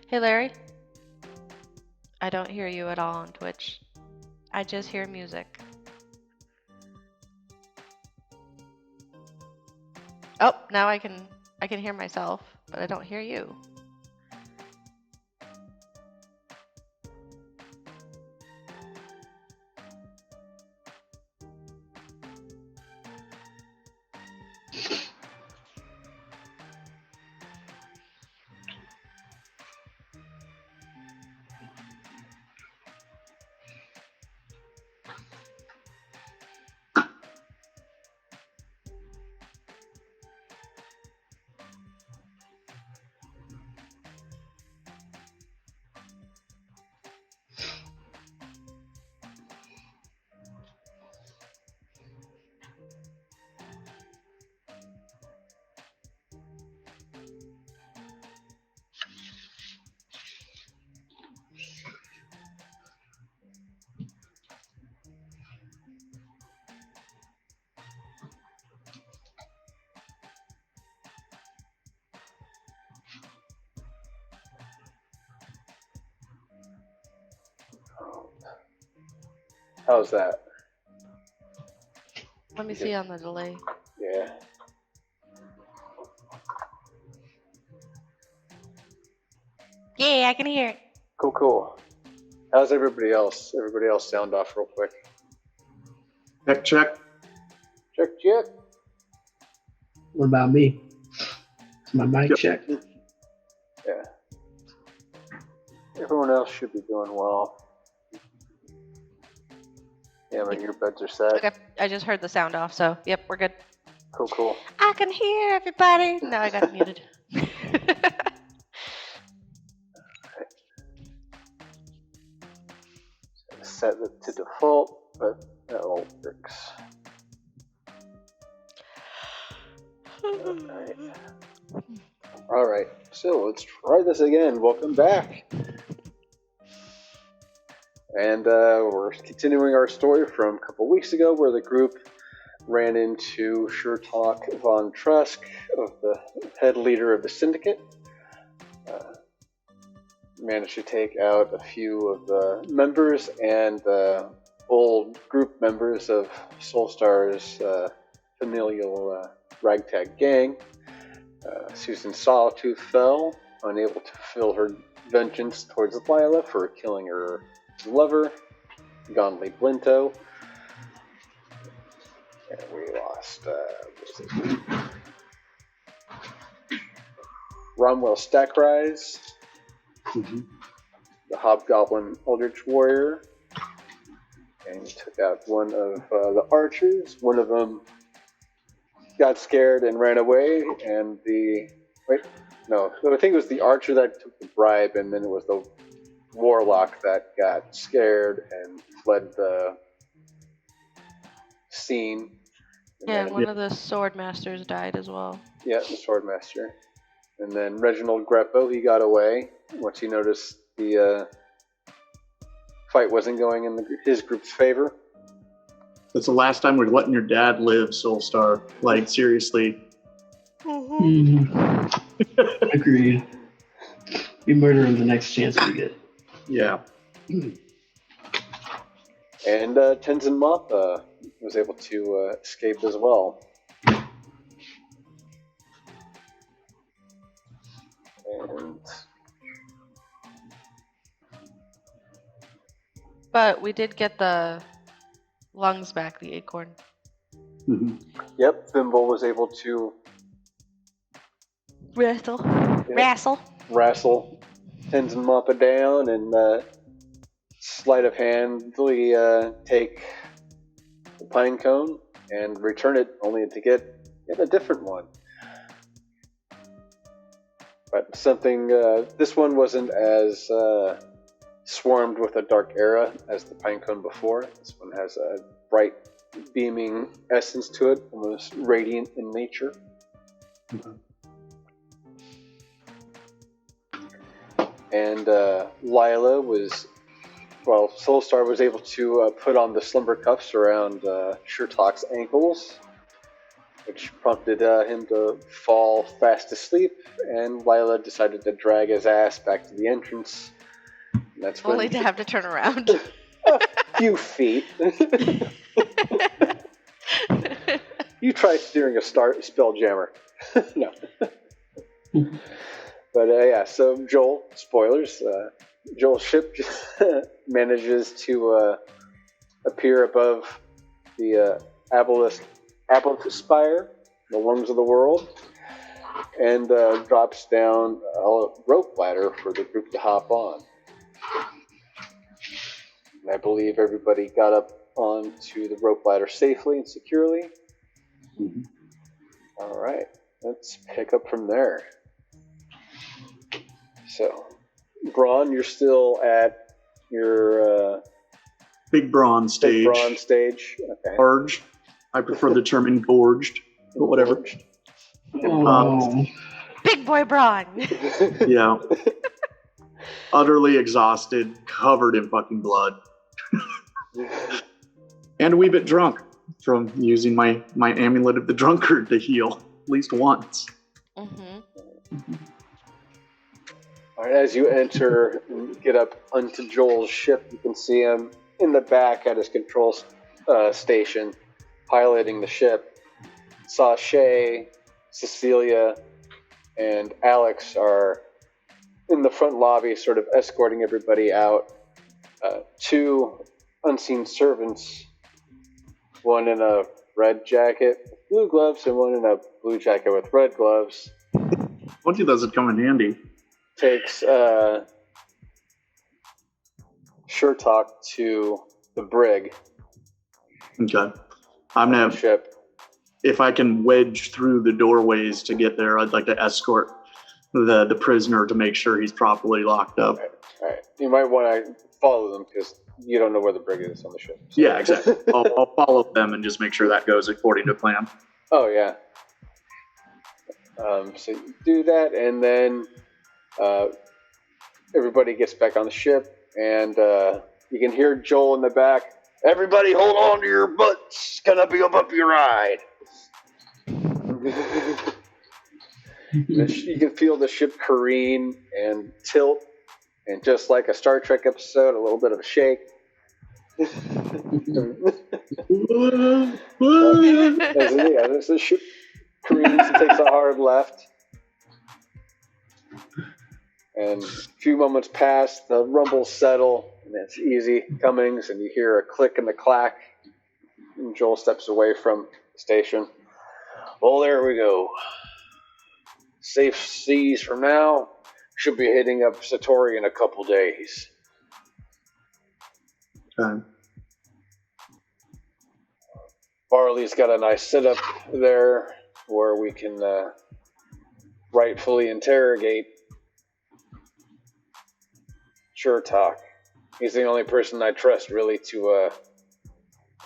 Hey Larry, I don't hear you at all on Twitch. I just hear music. Oh, now I can hear myself, but I don't hear you. How's that? Let me see on the delay. Yeah. Yeah, I can hear it. Cool. How's everybody else? Everybody else sound off real quick. Check. Check. What about me? Is my mic checked? Yeah. Everyone else should be doing well. Yeah, my earbuds are set. Okay, I just heard the sound off, so yep, we're good. Cool. I can hear everybody. No, I got muted. Set it to default, but that all works. Alright, so let's try this again. Welcome back. And we're continuing our story from a couple weeks ago where the group ran into Shertalk von Trusk, of the head leader of the syndicate. Managed to take out a few of the members and old group members of Soulstar's familial ragtag gang. Susan Sawtooth fell, unable to fulfill her vengeance towards Lila for killing her lover, Gonley Blinto. And we lost, Romwell Stackrise, the Hobgoblin Eldritch Warrior, and he took out one of the archers. One of them got scared and ran away, and I think it was the archer that took the bribe, and then it was the warlock that got scared and fled the scene. And one of the sword masters died as well. Yeah, the swordmaster. And then Reginald Greppo, he got away once he noticed the fight wasn't going in his group's favor. That's the last time we're letting your dad live, Soulstar. Like, seriously. Agreed. We murder him the next chance we get. Yeah. And Tenzin Mappa was able to escape as well. But we did get the lungs back, the acorn. Yep, Thimble was able to Wrestle Tenzin Mappa down and sleight of handly take the pine cone and return it, only to get a different one. But this one wasn't as swarmed with a dark aura as the pinecone before. This one has a bright, beaming essence to it, almost radiant in nature. And Lila was, well, Soulstar was able to put on the slumber cuffs around Sherlock's ankles, which prompted him to fall fast asleep, and Lila decided to drag his ass back to the entrance. And that's when Only to have to turn around. a few feet. You try steering a Spelljammer. No. But yeah, so Joel, spoilers, Joel's ship manages to appear above the Obelisk Spire, the lungs of the world, and drops down a rope ladder for the group to hop on. And I believe everybody got up onto the rope ladder safely and securely. Mm-hmm. All right, let's pick up from there. So, Bronn, you're still at your Big Bronn stage. Big Bronn stage. Okay. Gorged. I prefer the term engorged, but whatever. Oh. Big boy Bronn. Yeah. Utterly exhausted, covered in fucking blood. And a wee bit drunk from using my amulet of the drunkard to heal at least once. Mm-hmm. All right, as you enter and get up onto Joel's ship, you can see him in the back at his control station, piloting the ship. Sashay, Cecilia, and Alex are in the front lobby, sort of escorting everybody out. Two unseen servants, one in a red jacket with blue gloves, and one in a blue jacket with red gloves. Told you those would come in handy. Takes Sherlock to the brig. Okay. I'm gonna, Ship. if I can wedge through the doorways to get there, I'd like to escort the prisoner to make sure he's properly locked up. All right. You might want to follow them because you don't know where the brig is on the ship. So. Yeah, exactly. I'll follow them and just make sure that goes according to plan. Oh, yeah. So you do that, and then everybody gets back on the ship, and you can hear Joel in the back. Everybody hold on to your butts. It's going to be a bumpy ride. You can feel the ship careen and tilt, and just like a Star Trek episode, a little bit of a shake. As the ship careens and takes a hard left. And a few moments pass, the rumbles settle, and it's easy comings, and you hear a click and a clack. And Joel steps away from the station. Well, there we go. Safe seas from now. Should be hitting up Satori in a couple days. Okay. Barley's got a nice setup there where we can rightfully interrogate Sherlock. He's the only person I trust really to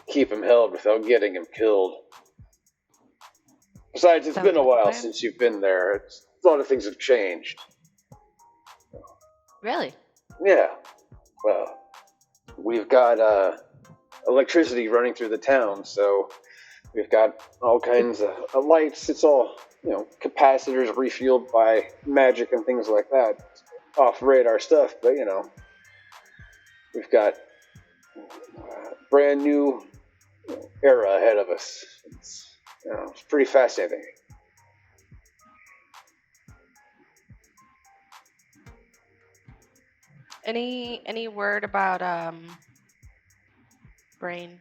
keep him held without getting him killed. Besides, it's been a while since you've been there. A lot of things have changed. Really? Yeah. Well, we've got electricity running through the town, so we've got all kinds of lights. It's all, capacitors refueled by magic and things like that. Off radar stuff, but we've got a brand new era ahead of us. It's pretty fascinating. Any word about brain?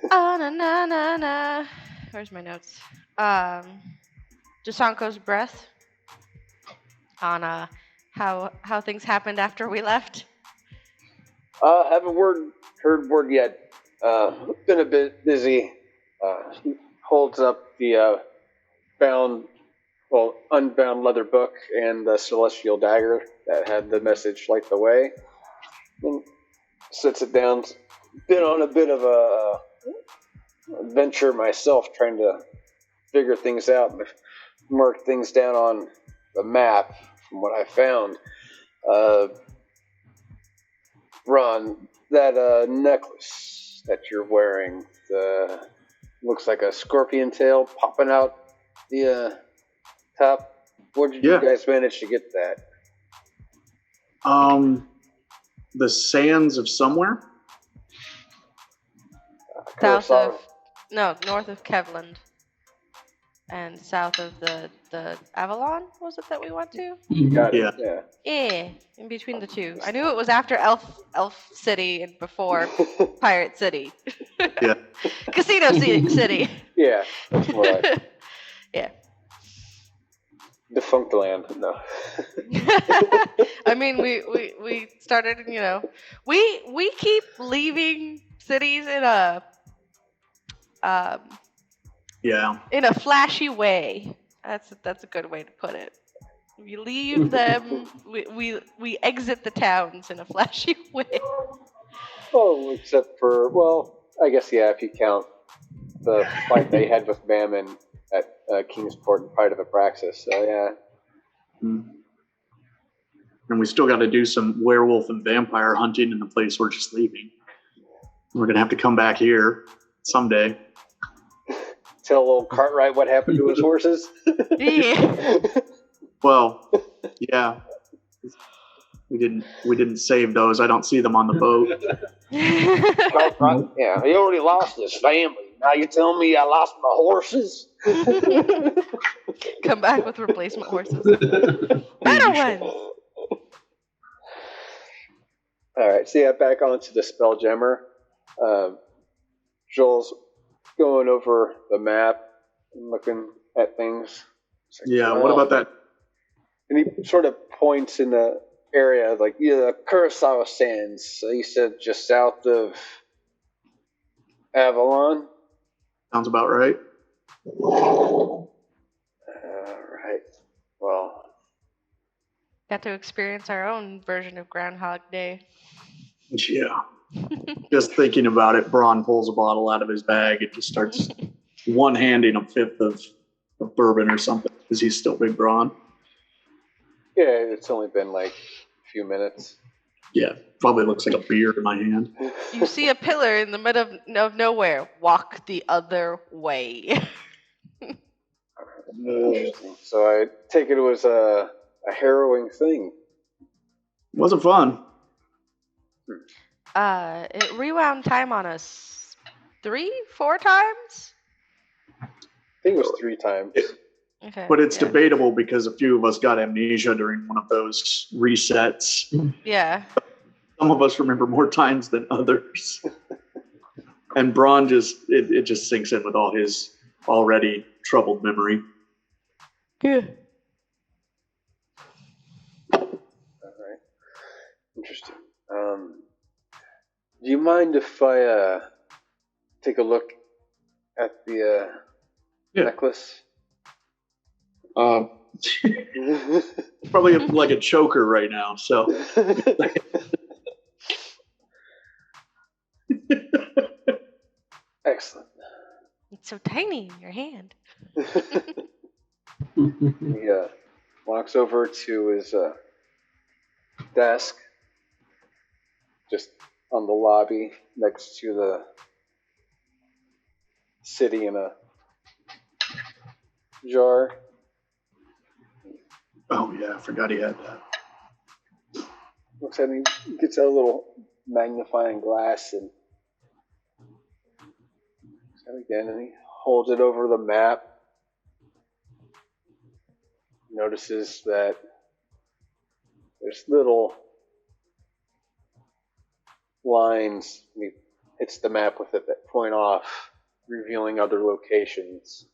Na na na na. Where's my notes? Jasanko's breath on how things happened after we left. Haven't heard word yet. Been a bit busy. He holds up the unbound leather book and the celestial dagger that had the message "Light the Way," and sits it down. Been on a bit of a adventure myself, trying to figure things out and mark things down on the map from what I found. Ron, that necklace that you're wearing, looks like a scorpion tail popping out the top. Where did you guys manage to get that? The sands of somewhere? North of Kevland. And south of the Avalon, was it that we went to? Got it. Yeah. Yeah, in between the two. I knew it was after Elf City and before Pirate City. Yeah. Casino City. Yeah, that's more like Yeah. Defunct land. No. I mean, we started, we keep leaving cities in a in a flashy way. That's a good way to put it. We leave them. We exit the towns in a flashy way. Oh, except for, I guess if you count the fight they had with Mammon at Kingsport and Pride of Abraxas. So yeah. And we still got to do some werewolf and vampire hunting in the place we're just leaving. We're gonna have to come back here someday. Tell old Cartwright what happened to his horses. Yeah. Well, yeah. We didn't save those. I don't see them on the boat. Cartwright, yeah, he already lost his family. Now you're telling me I lost my horses? Come back with replacement horses. Better ones. All right, so back onto the Spelljammer. Joel's going over the map and looking at things. Like, what about that? And he sort of points in the area, like the Kurosawa Sands. So he said just south of Avalon. Sounds about right. All right. Well, got to experience our own version of Groundhog Day. Yeah. Just thinking about it, Bronn pulls a bottle out of his bag and just starts one-handing a fifth of bourbon or something because he's still big Bronn. Yeah, it's only been like a few minutes. Yeah, probably looks like a beer in my hand. You see a pillar in the middle of nowhere. Walk the other way. Interesting. So I take it was a harrowing thing. It wasn't fun. It rewound time on us 3-4 times? I think it was 3 times. Okay. But it's debatable because a few of us got amnesia during one of those resets. Yeah. Some of us remember more times than others. And Bronn it just sinks in with all his already troubled memory. Yeah. All right. Interesting. Do you mind if I take a look at the necklace? Probably like a choker right now, so. Excellent. It's so tiny in your hand. He walks over to his desk, just on the lobby next to the city in a jar. Oh yeah, I forgot he had that. Looks at him, he gets out a little magnifying glass and again, and he holds it over the map. Notices that there's little lines. He hits the map with it that point off, revealing other locations.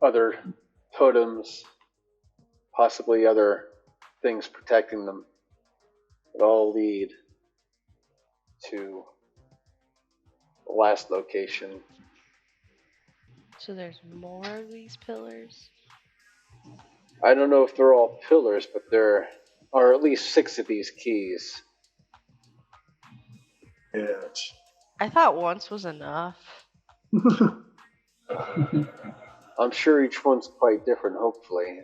Other totems, possibly other things protecting them, that all lead to the last location. So there's more of these pillars? I don't know if they're all pillars, but there are at least 6 of these keys. Yeah. I thought once was enough. I'm sure each one's quite different, hopefully.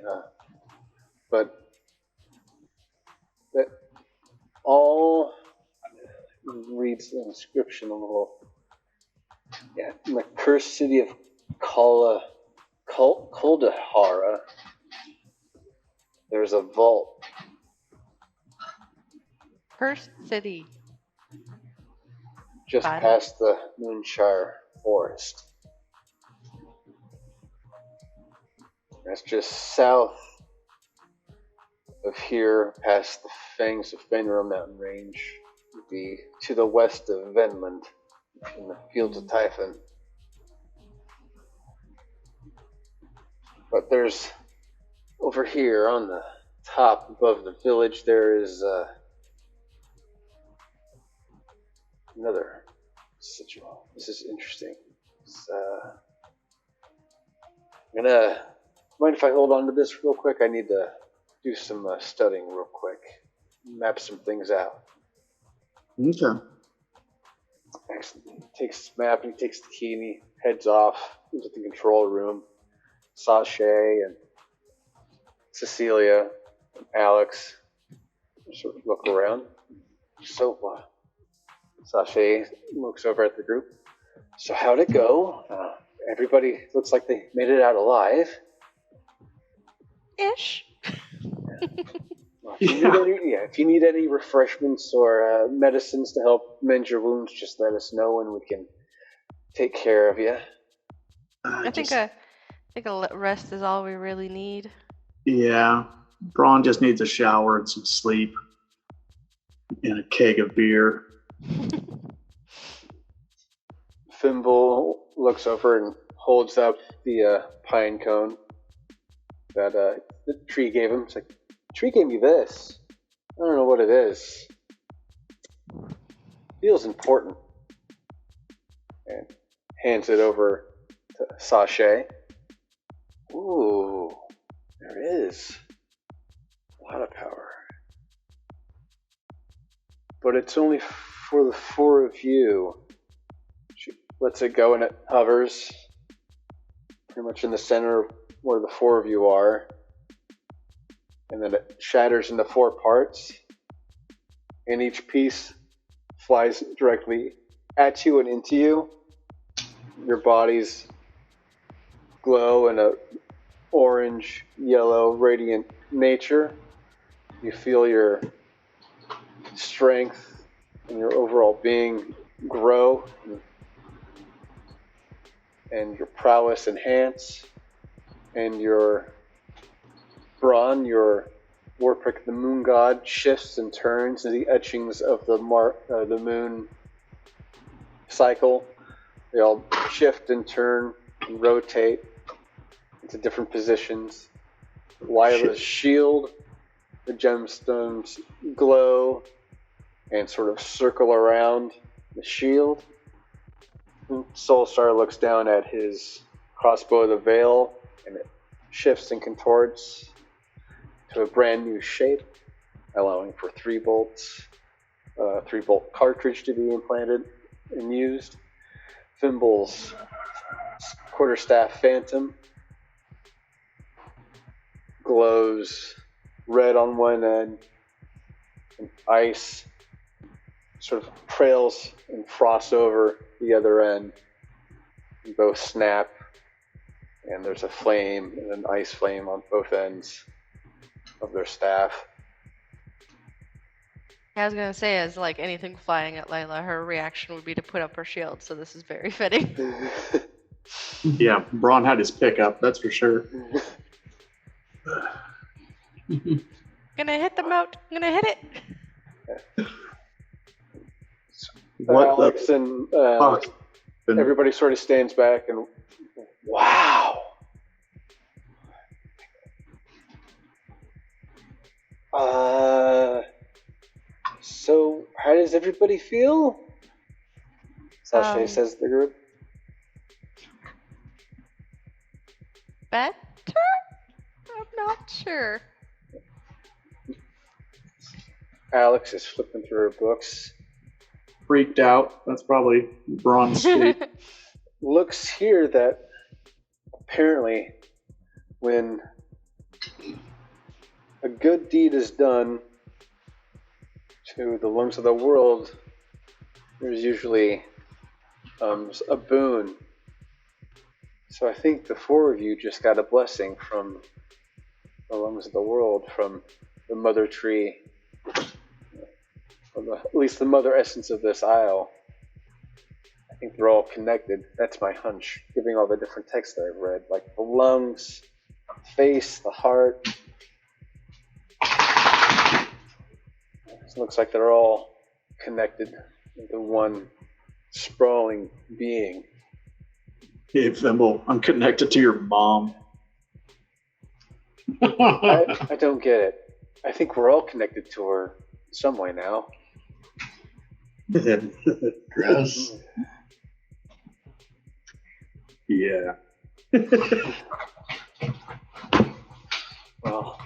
But that all reads the inscription a little. Yeah, in the cursed city of Kuldahara, there's a vault. First city. Just Got it. past the Moonshire Forest. That's just south of here, past the Fangs of Fenrir mountain range. Would be to the west of Venland, in the Fields of Typhon. But there's, over here on the top above the village, there is another sigil. This is interesting. I'm gonna mind if I hold on to this real quick? I need to do some studying real quick, map some things out. Okay. Excellent. He takes his map and he takes the key and he heads off into the control room. Sashay and Cecilia and Alex sort of look around. So, Sashay looks over at the group. So how'd it go? Everybody looks like they made it out alive. Ish. Well, if you need any refreshments or medicines to help mend your wounds, just let us know and we can take care of you. I think a rest is all we really need. Yeah. Bronn just needs a shower and some sleep. And a keg of beer. Thimble looks over and holds up the pine cone that the tree gave him. It's like, the tree gave me this. I don't know what it is. Feels important. And hands it over to Sashay. Ooh, there is a lot of power. But it's only for the four of you. She lets it go and it hovers pretty much in the center where the four of you are. And then it shatters into four parts. And each piece flies directly at you and into you. Your bodies glow in a orange, yellow, radiant nature. You feel your strength and your overall being grow and your prowess enhance, and your Bronn, your Warpick the moon god, shifts and turns in the etchings of the moon cycle. They all shift and turn and rotate into different positions. Lila's shield, the gemstones glow and sort of circle around the shield. Soulstar looks down at his crossbow of the veil, and it shifts and contorts to a brand new shape, allowing for 3 bolts, 3-bolt cartridge to be implanted and used. Fimbul's quarterstaff phantom glows red on one end, and ice sort of trails and frosts over the other end. And both snap, and there's a flame and an ice flame on both ends of their staff. I was gonna say, as like anything flying at Layla, her reaction would be to put up her shield, so this is very fitting. Yeah, Bronn had his pickup, that's for sure. Gonna hit the moat. Gonna hit it. What Alex the and fuck? everybody sort of stands back and, wow. So how does everybody feel? Sashay says to the group. Better? I'm not sure. Alex is flipping through her books. freaked out. That's probably Bronn's state. Looks here that apparently when a good deed is done to the lungs of the world, there's usually a boon. So I think the four of you just got a blessing from the lungs of the world, from the mother tree, from at least the mother essence of this isle. I think they're all connected. That's my hunch, given all the different texts that I've read, like the lungs, the face, the heart. It looks like they're all connected into one sprawling being. Hey, Thimble, I'm connected to your mom. I don't get it. I think we're all connected to her in some way now. Gross. Yeah. Well,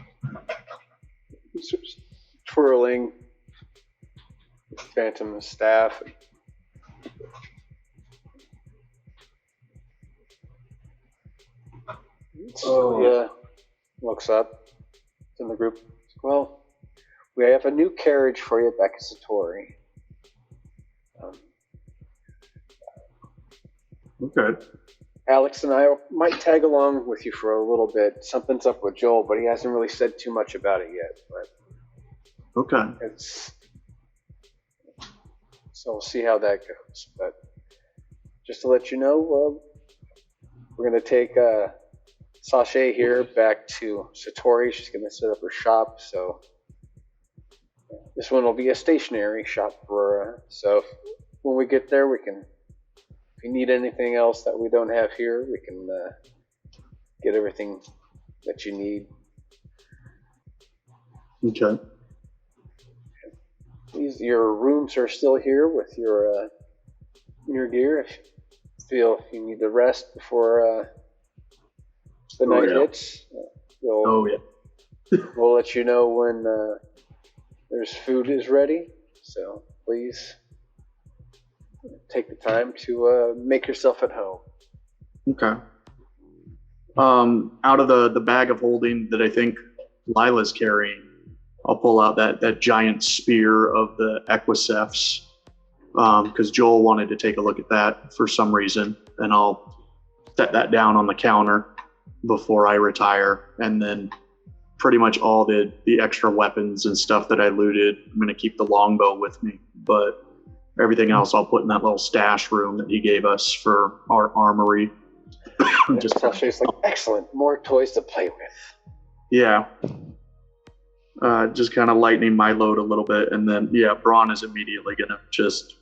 twirling Phantom's staff. Yeah, looks up. It's in the group. Well, we have a new carriage for you back at Satori. Okay. Alex and I might tag along with you for a little bit. Something's up with Joel, but he hasn't really said too much about it yet. But Okay. so we'll see how that goes. But just to let you know, we're going to take Sashay here back to Satori. She's going to set up her shop. So this one will be a stationary shop for her. So when we get there, we can. If you need anything else that we don't have here, we can get everything that you need. Okay. Your rooms are still here with your gear. If you feel you need to rest before the night hits, we'll let you know when there's food is ready. So please take the time to make yourself at home. Okay. Out of the bag of holding that I think Lila's carrying, I'll pull out that giant spear of the Equicephs, because Joel wanted to take a look at that for some reason, and I'll set that down on the counter before I retire, and then pretty much all the extra weapons and stuff that I looted, I'm going to keep the longbow with me, but everything else I'll put in that little stash room that he gave us for our armory. Just Sashay's like, excellent, more toys to play with. Yeah. Just kind of lightening my load a little bit, and then Bronn is immediately gonna just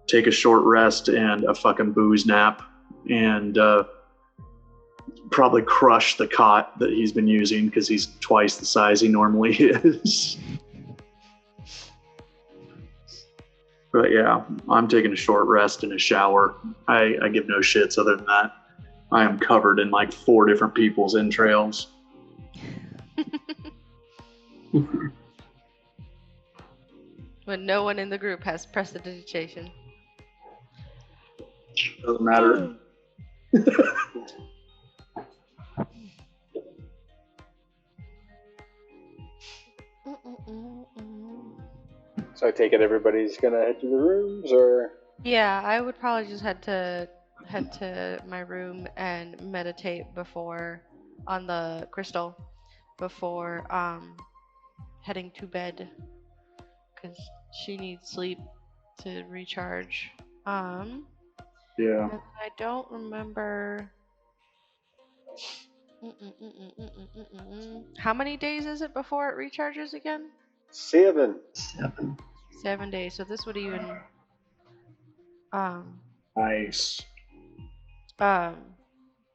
take a short rest and a fucking booze nap, and probably crush the cot that he's been using because he's twice the size he normally is. But yeah, I'm taking a short rest and a shower. I give no shits other than that. I am covered in like 4 different people's entrails. When no one in the group has prestidigitation. Doesn't matter. So I take it everybody's gonna head to the rooms, or? Yeah, I would probably just head to my room and meditate on the crystal before heading to bed, because she needs sleep to recharge. Yeah. And I don't remember. How many days is it before it recharges again? 7. 7 days. So this would even. Nice.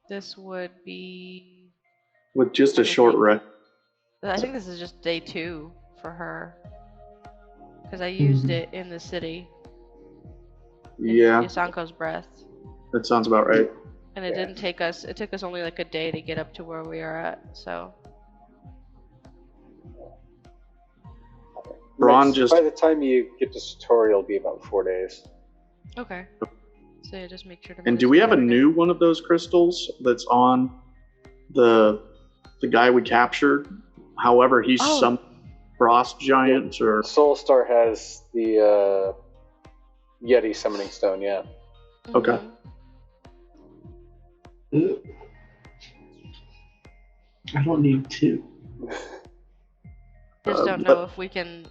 This would be. With just a short rest. I think this is just day 2 for her, because I used it in the city. Yeah. Yusanko's breath. That sounds about right. And it didn't take us. It took us only like a day to get up to where we are at. So. Bronn just by the time you get to Satori, it'll be about 4 days. Okay. So yeah, just make sure to. And do we have a new one of those crystals that's on the guy we captured? However, he's some frost giant or Soulstar has the Yeti summoning stone. Yeah. Okay. I don't need two. Just don't know if we can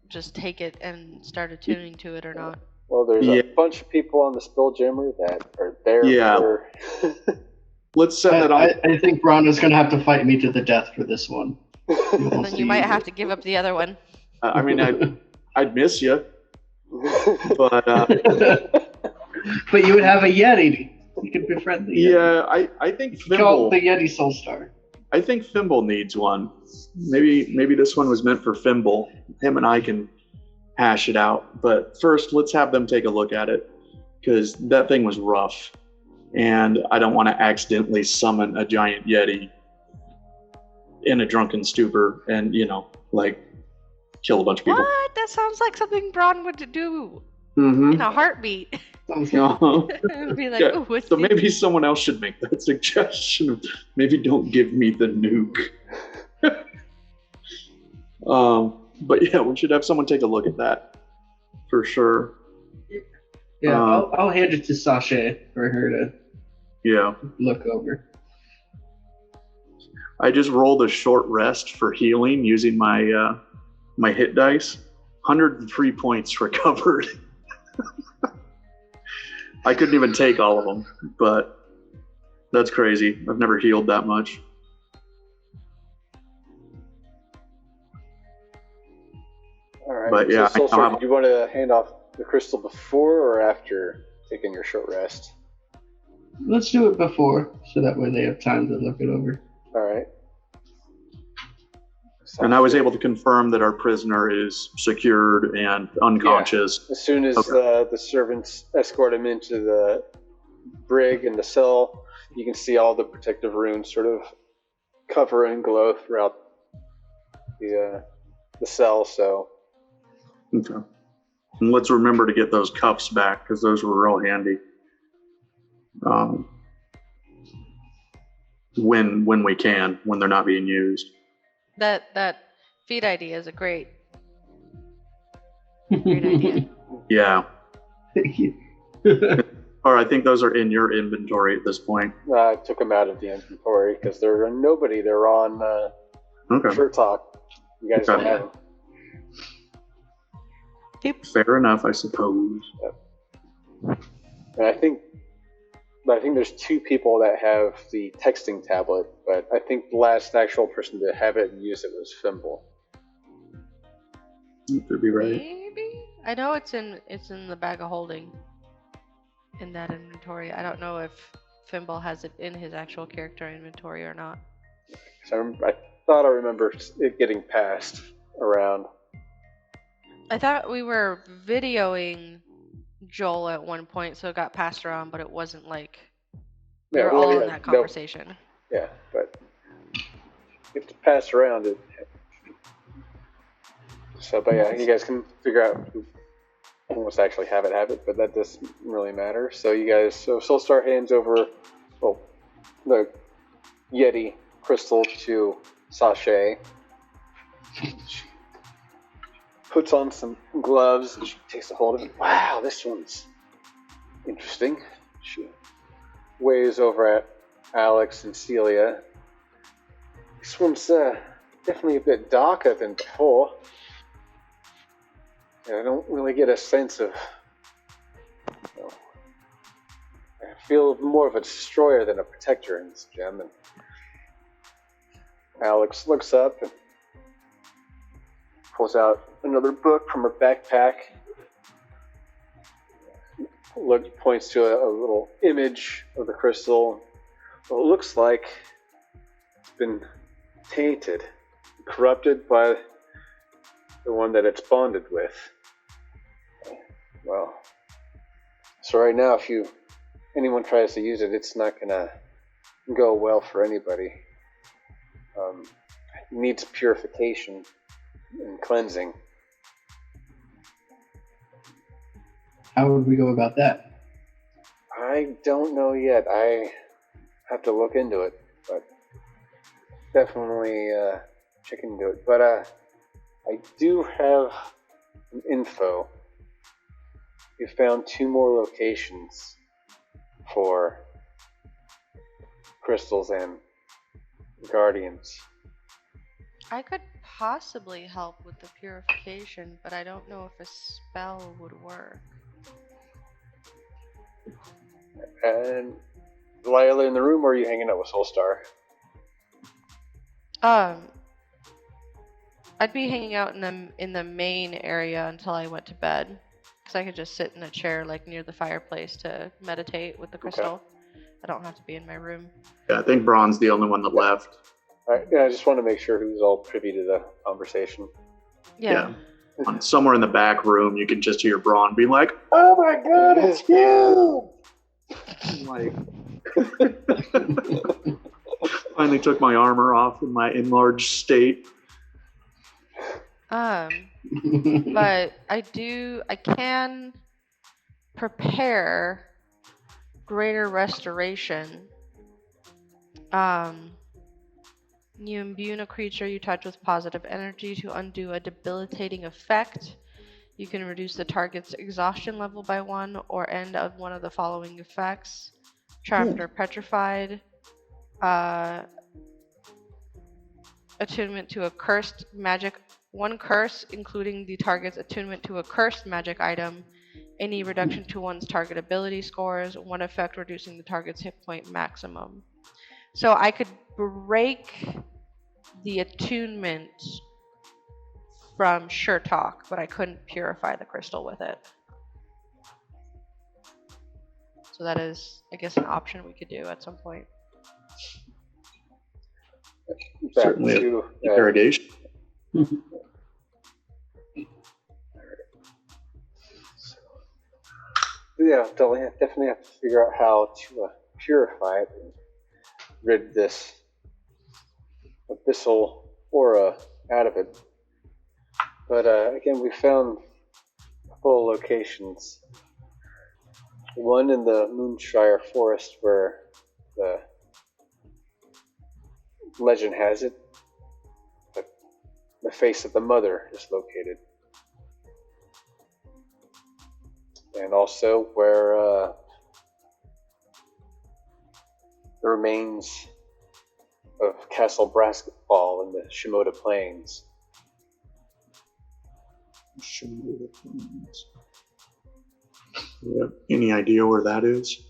just take it and start attuning to it or not. Well, there's a bunch of people on the Spelljammer that are there for... Let's set that on. I think Bronn is going to have to fight me to the death for this one. And then you might have to give up the other one. I mean, I'd miss you. But but you would have a Yeti. You could befriend the Yeti. Yeah, I think Call the Yeti Soulstar. I think Fimble needs one. Maybe this one was meant for Fimble. Him and I can hash it out. But first, let's have them take a look at it, because that thing was rough, and I don't want to accidentally summon a giant Yeti in a drunken stupor and kill a bunch of people. What? That sounds like something Bronn would do Mm-hmm. in a heartbeat. Be like, yeah. So maybe someone else should make that suggestion. Maybe don't give me the nuke. But yeah, we should have someone take a look at that for sure. Yeah, I'll hand it to Sasha for her to look over. I just rolled a short rest for healing using my my hit dice. 103 points recovered. I couldn't even take all of them, but that's crazy. I've never healed that much. All right. But yeah, so Soulstar, do you want to hand off the crystal before or after taking your short rest? Let's do it before, so that way they have time to look it over. All right. And I was able to confirm that our prisoner is secured and unconscious. Yeah. As soon as the servants escort him into the brig and the cell, you can see all the protective runes sort of cover and glow throughout the cell. So, okay. And let's remember to get those cuffs back, because those were real handy. When we can, when they're not being used. That feed idea is a great idea. Yeah. Thank you. Or I think those are in your inventory at this point. I took them out of the inventory because they're nobody. They're on Shirt Talk. You guys don't have them. Yep. Fair enough, I suppose. Yep. And I think there's 2 people that have the texting tablet, but I think the last actual person to have it and use it was Fimble. You could be right. Maybe. I know it's in the bag of holding in that inventory. I don't know if Fimble has it in his actual character inventory or not. So I thought I remember it getting passed around. I thought we were videoing Joel at one point, so it got passed around, but it wasn't like we were all in that conversation. No. Yeah, but if it's passed around, it. So, but yeah, you guys can figure out who must actually have it, but that doesn't really matter. So you guys, Soulstar hands over, the Yeti crystal to Sasha. She puts on some gloves and she takes a hold of it. Wow, this one's interesting. She waves over at Alex and Celia. This one's definitely a bit darker than before. I don't really get a sense of... I feel more of a destroyer than a protector in this gem. And Alex looks up and pulls out another book from her backpack. Points to a little image of the crystal. Well, it looks like it's been tainted, corrupted by the one that it's bonded with. Well, so right now, if anyone tries to use it, it's not gonna go well for anybody. It needs purification and cleansing. How would we go about that? I don't know yet. I have to look into it, but definitely check into it. But I do have some info. We found 2 more locations for crystals and guardians. I could possibly help with the purification, but I don't know if a spell would work. And Lila in the room, or are you hanging out with Soulstar? I'd be hanging out in the main area until I went to bed, because I could just sit in a chair like near the fireplace to meditate with the crystal. Okay. I don't have to be in my room. Yeah, I think Bronn's the only one that left. All right, yeah, I just want to make sure who's all privy to the conversation. Yeah. Somewhere in the back room, you can just hear Bronn be like, "Oh my God, it's you!" Like, finally took my armor off in my enlarged state. But I can prepare greater restoration. You imbue a creature you touch with positive energy to undo a debilitating effect. You can reduce the target's exhaustion level by 1 or end of one of the following effects: charmed or petrified, attunement to a cursed magic, 1 curse, including the target's attunement to a cursed magic item, any reduction to one's target ability scores, 1 effect reducing the target's hit point maximum. So I could break the attunement from Sure Talk, but I couldn't purify the crystal with it. So that is, I guess, an option we could do at some point. Certainly interrogation. Yeah, definitely have to figure out how to purify it and rid this abyssal aura out of it. But again, we found a couple of locations. One in the Moonshire Forest, where the legend has it that the face of the mother is located. And also where the remains of Castle Braskfall in the Shimoda Plains. Shimoda Plains. Yeah. Any idea where that is?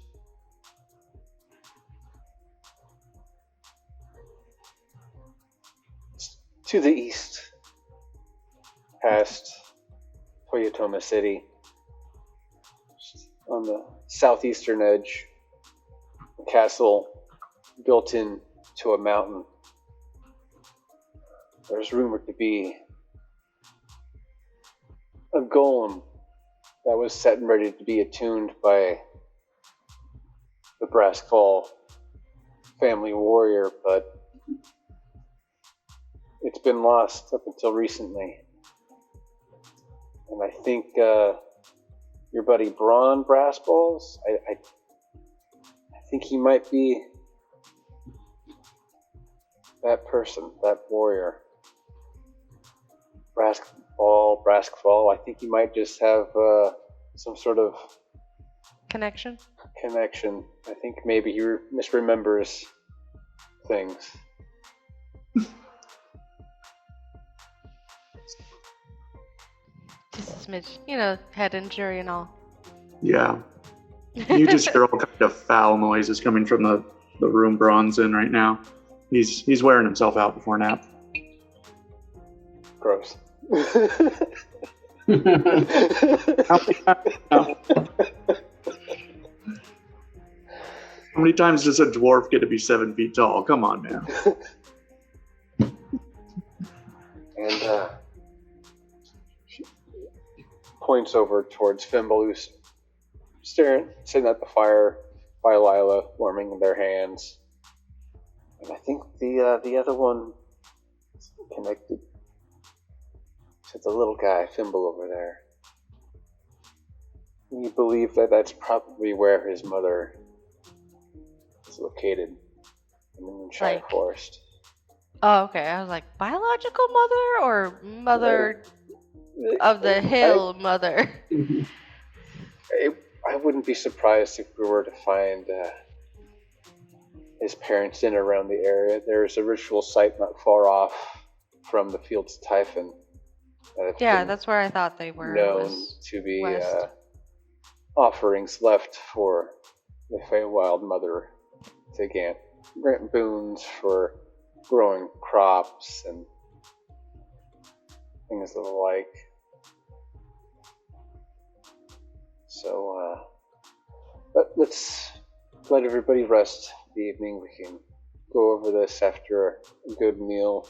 To the east, past Toyotoma City, on the southeastern edge. The castle built into a mountain. There's rumored to be a golem that was set and ready to be attuned by the Braskfall family warrior, but it's been lost up until recently. And I think your buddy Bronn Brassballs, I think he might be that person, that warrior. Braskfall, I think he might just have some sort of connection. I think maybe he misremembers things. Just a smidge, head injury and all. Yeah. You just hear all kind of foul noises coming from the room Bronn's in right now. He's wearing himself out before a nap. Gross. How many times does a dwarf get to be 7 feet tall? Come on, man. And she points over towards Fimble, who's sitting at the fire by Lila, warming their hands. And I think the other one is connected to the little guy, Fimble, over there. We believe that that's probably where his mother is located, in the Moonshine Forest. Oh, okay. I was like, biological mother or mother of the hill mother? I wouldn't be surprised if we were to find his parents in around the area. There's a ritual site not far off from the Fields of Typhon. Yeah, that's where I thought they were. Known to be offerings left for the Feywild Mother to grant boons for growing crops and things of the like. So, but let's let everybody rest the evening. We can go over this after a good meal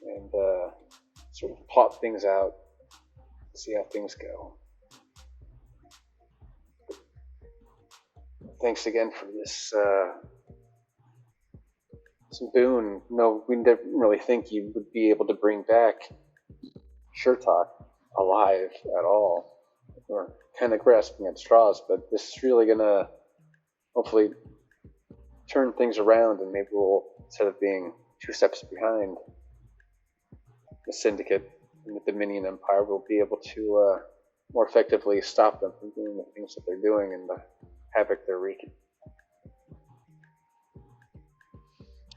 and sort of plot things out, see how things go. Thanks again for this boon. No, we didn't really think you would be able to bring back Shurtok alive at all. We're kind of grasping at straws, but this is really gonna hopefully turn things around, and maybe we'll, instead of being 2 steps behind the Syndicate and the Dominion Empire, we'll be able to more effectively stop them from doing the things that they're doing and the havoc they're wreaking.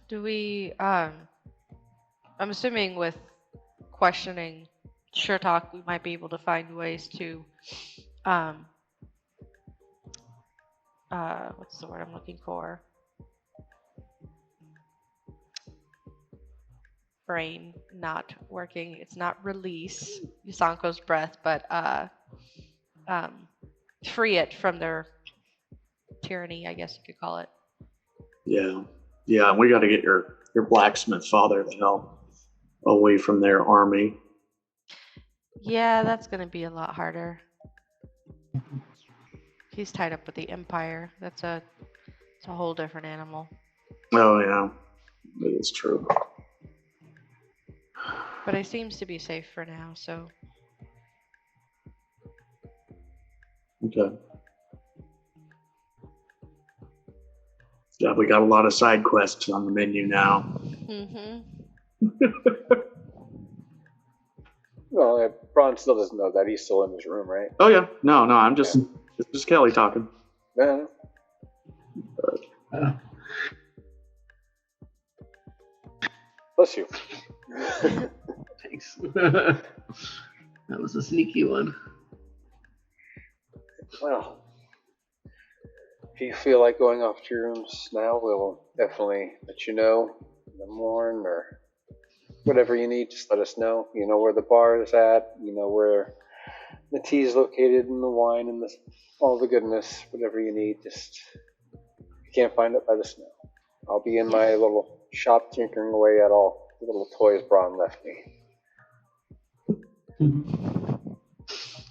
Do we, I'm assuming with questioning Shurtok, we might be able to find ways to, what's the word I'm looking for? Brain not working. It's not release Yusanko's breath, but free it from their tyranny, I guess you could call it. Yeah. Yeah, we got to get your blacksmith father the hell away from their army. Yeah, that's going to be a lot harder. He's tied up with the Empire. It's a whole different animal. Oh, yeah. It is true. But he seems to be safe for now, so... Okay. Yeah, we got a lot of side quests on the menu now. Mm-hmm. Well, Bronn still doesn't know that. He's still in his room, right? Oh, yeah. No, I'm just... Yeah. It's just Kelly talking. Yeah. Bless you. Thanks. That was a sneaky one. Well, if you feel like going off to your rooms now, we'll definitely let you know in the morning or whatever you need. Just let us know. You know where the bar is at. You know where the tea is located and the wine and all the goodness. Whatever you need. Just if you can't find it, let us know. I'll be in my little shop tinkering away at all the little toys Bronn left me.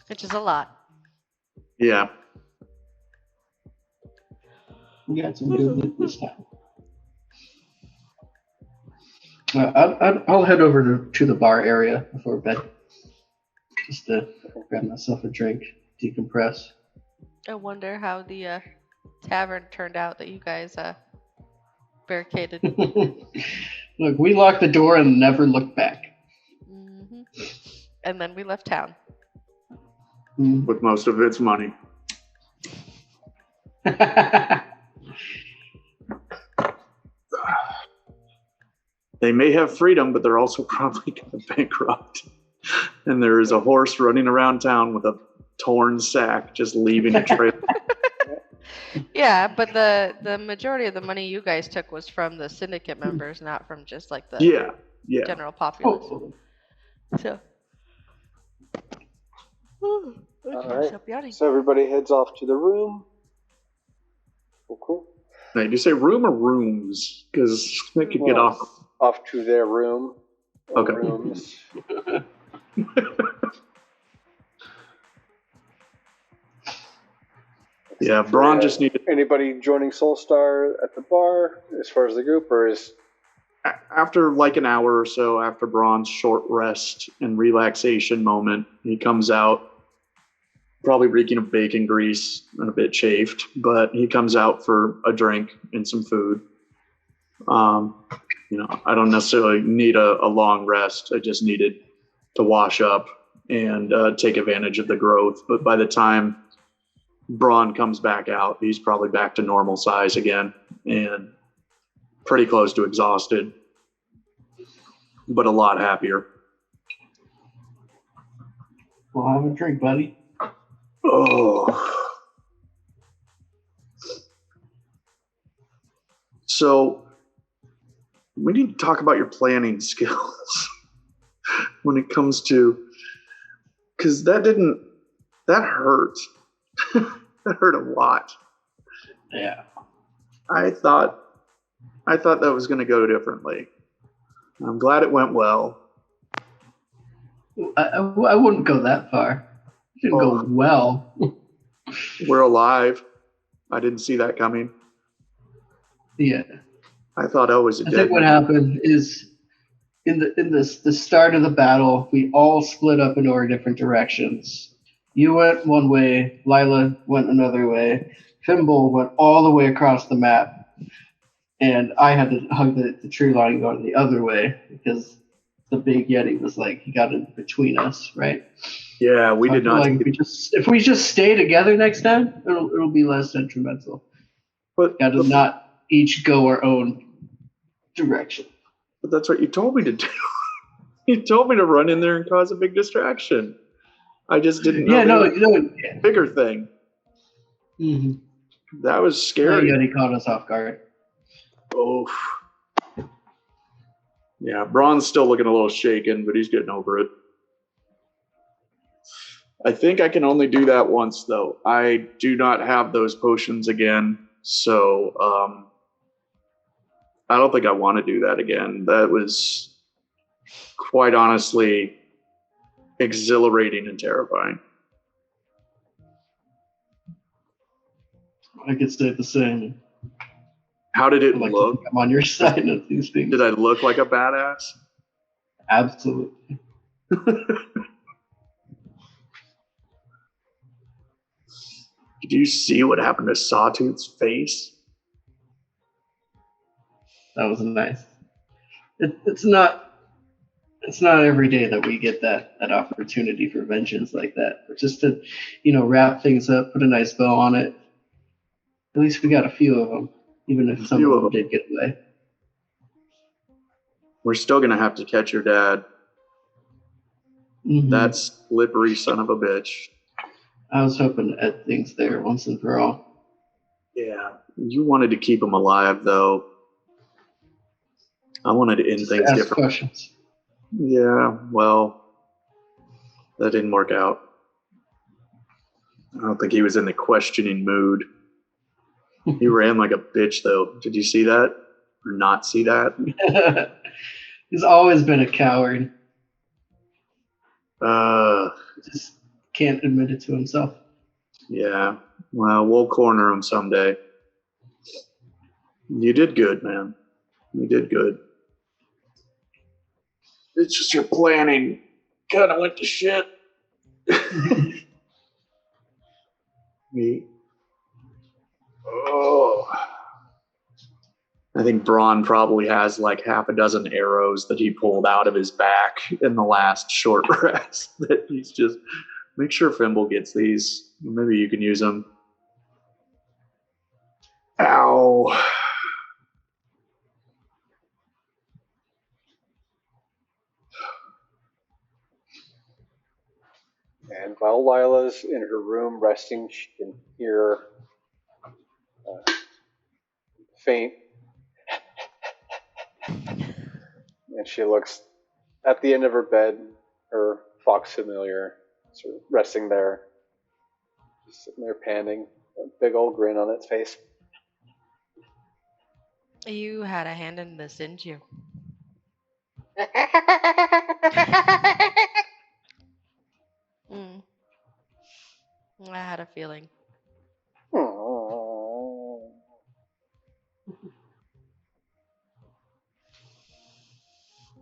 Which is a lot. Yeah. We got some good loot this time. I'll head over to the bar area before bed, just to grab myself a drink, decompress. I wonder how the tavern turned out that you guys barricaded. Look, we locked the door and never looked back. Mm-hmm. And then we left town. With most of its money. They may have freedom, but they're also probably going to bankrupt. And there is a horse running around town with a torn sack, just leaving a trail. Yeah, but the majority of the money you guys took was from the syndicate members, not from just like the general populace. Oh. So. All right. So everybody heads off to the room. Cool. Now, do you say room or rooms? Because they could get off. Off to their room. Okay. Rooms. Yeah, Bronn just needed... Anybody joining Soulstar at the bar as far as the group, or is... After like an hour or so, after Bronn's short rest and relaxation moment, he comes out probably reeking of bacon grease and a bit chafed, but he comes out for a drink and some food. I don't necessarily need a long rest. I just needed to wash up and take advantage of the growth. But by the time Bronn comes back out, he's probably back to normal size again and pretty close to exhausted, but a lot happier. Well, have a drink, buddy. Oh. So we need to talk about your planning skills when it comes to, because that hurt. That hurt a lot. Yeah. I thought that was going to go differently. I'm glad it went well. I wouldn't go that far. It didn't go well. We're alive. I didn't see that coming. Yeah. I thought I was a I dead think what man. happened is in the start of the battle, we all split up in our different directions. You went one way, Lila went another way, Fimble went all the way across the map, and I had to hug the tree line and go the other way because the big Yeti was like, he got in between us, right? Yeah, we So did I feel not. like if we just stay together next time, it'll be less detrimental. But Got to not each go our own direction. But that's what you told me to do. You told me to run in there and cause a big distraction. I just didn't know. Yeah, no. Bigger thing. Mm-hmm. That was scary. Yeah, he caught us off guard. Oh. Yeah, Bronn's still looking a little shaken, but he's getting over it. I think I can only do that once, though. I do not have those potions again, so I don't think I want to do that again. That was quite honestly exhilarating and terrifying. I could say the same. How did it I'd like look? to think I'm on your side of these things. Did I look like a badass? Absolutely. Did you see what happened to Sawtooth's face? That was nice. It's not every day that we get that opportunity for vengeance like that. But just to, wrap things up, put a nice bow on it. At least we got a few of them, even if some of them did get away. We're still going to have to catch your dad. Mm-hmm. That slippery son of a bitch. I was hoping to end things there once and for all. Yeah. You wanted to keep him alive, though. I wanted to end Just things ask different. Questions. Yeah, well, that didn't work out. I don't think he was in the questioning mood. He ran like a bitch, though. Did you see that? Or not see that? He's always been a coward. Just can't admit it to himself. Yeah. Well, we'll corner him someday. You did good, man. You did good. It's just your planning kind of went to shit. Me. Oh. I think Bronn probably has like half a dozen arrows that he pulled out of his back in the last short rest. That he's just, make sure Fimble gets these. Maybe you can use them. Ow. And while Lila's in her room resting, she can hear faint. And she looks at the end of her bed, her fox familiar, sort of resting there, just sitting there panting, a big old grin on its face. You had a hand in this, didn't you? I had a feeling.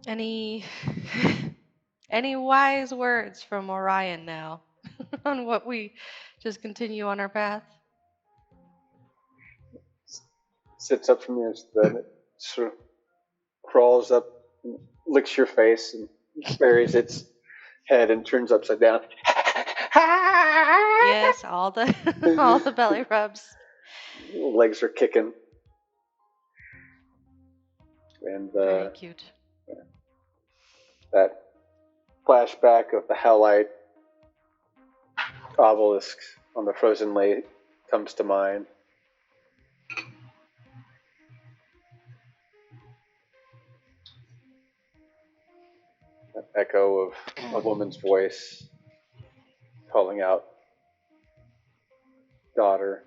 Any wise words from Orion now? on what we just continue on our path? Sits up from the bed, sort of crawls up, and licks your face, and buries its head and turns upside down. Yes, all the belly rubs. Legs are kicking. And Very cute. that flashback of the Hellite obelisk on the frozen lake comes to mind. That echo of a woman's voice calling out, daughter.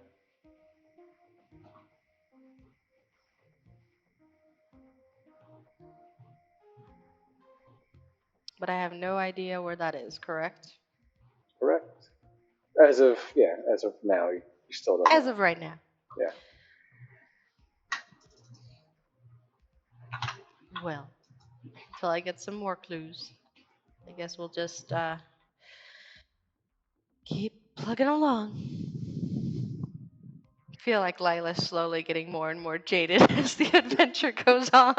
But I have no idea where that is, correct? Correct. As of now, you still don't As know. of right now. Yeah. Well, till I get some more clues, I guess we'll just keep plugging along. I feel like Lila's slowly getting more and more jaded as the adventure goes on.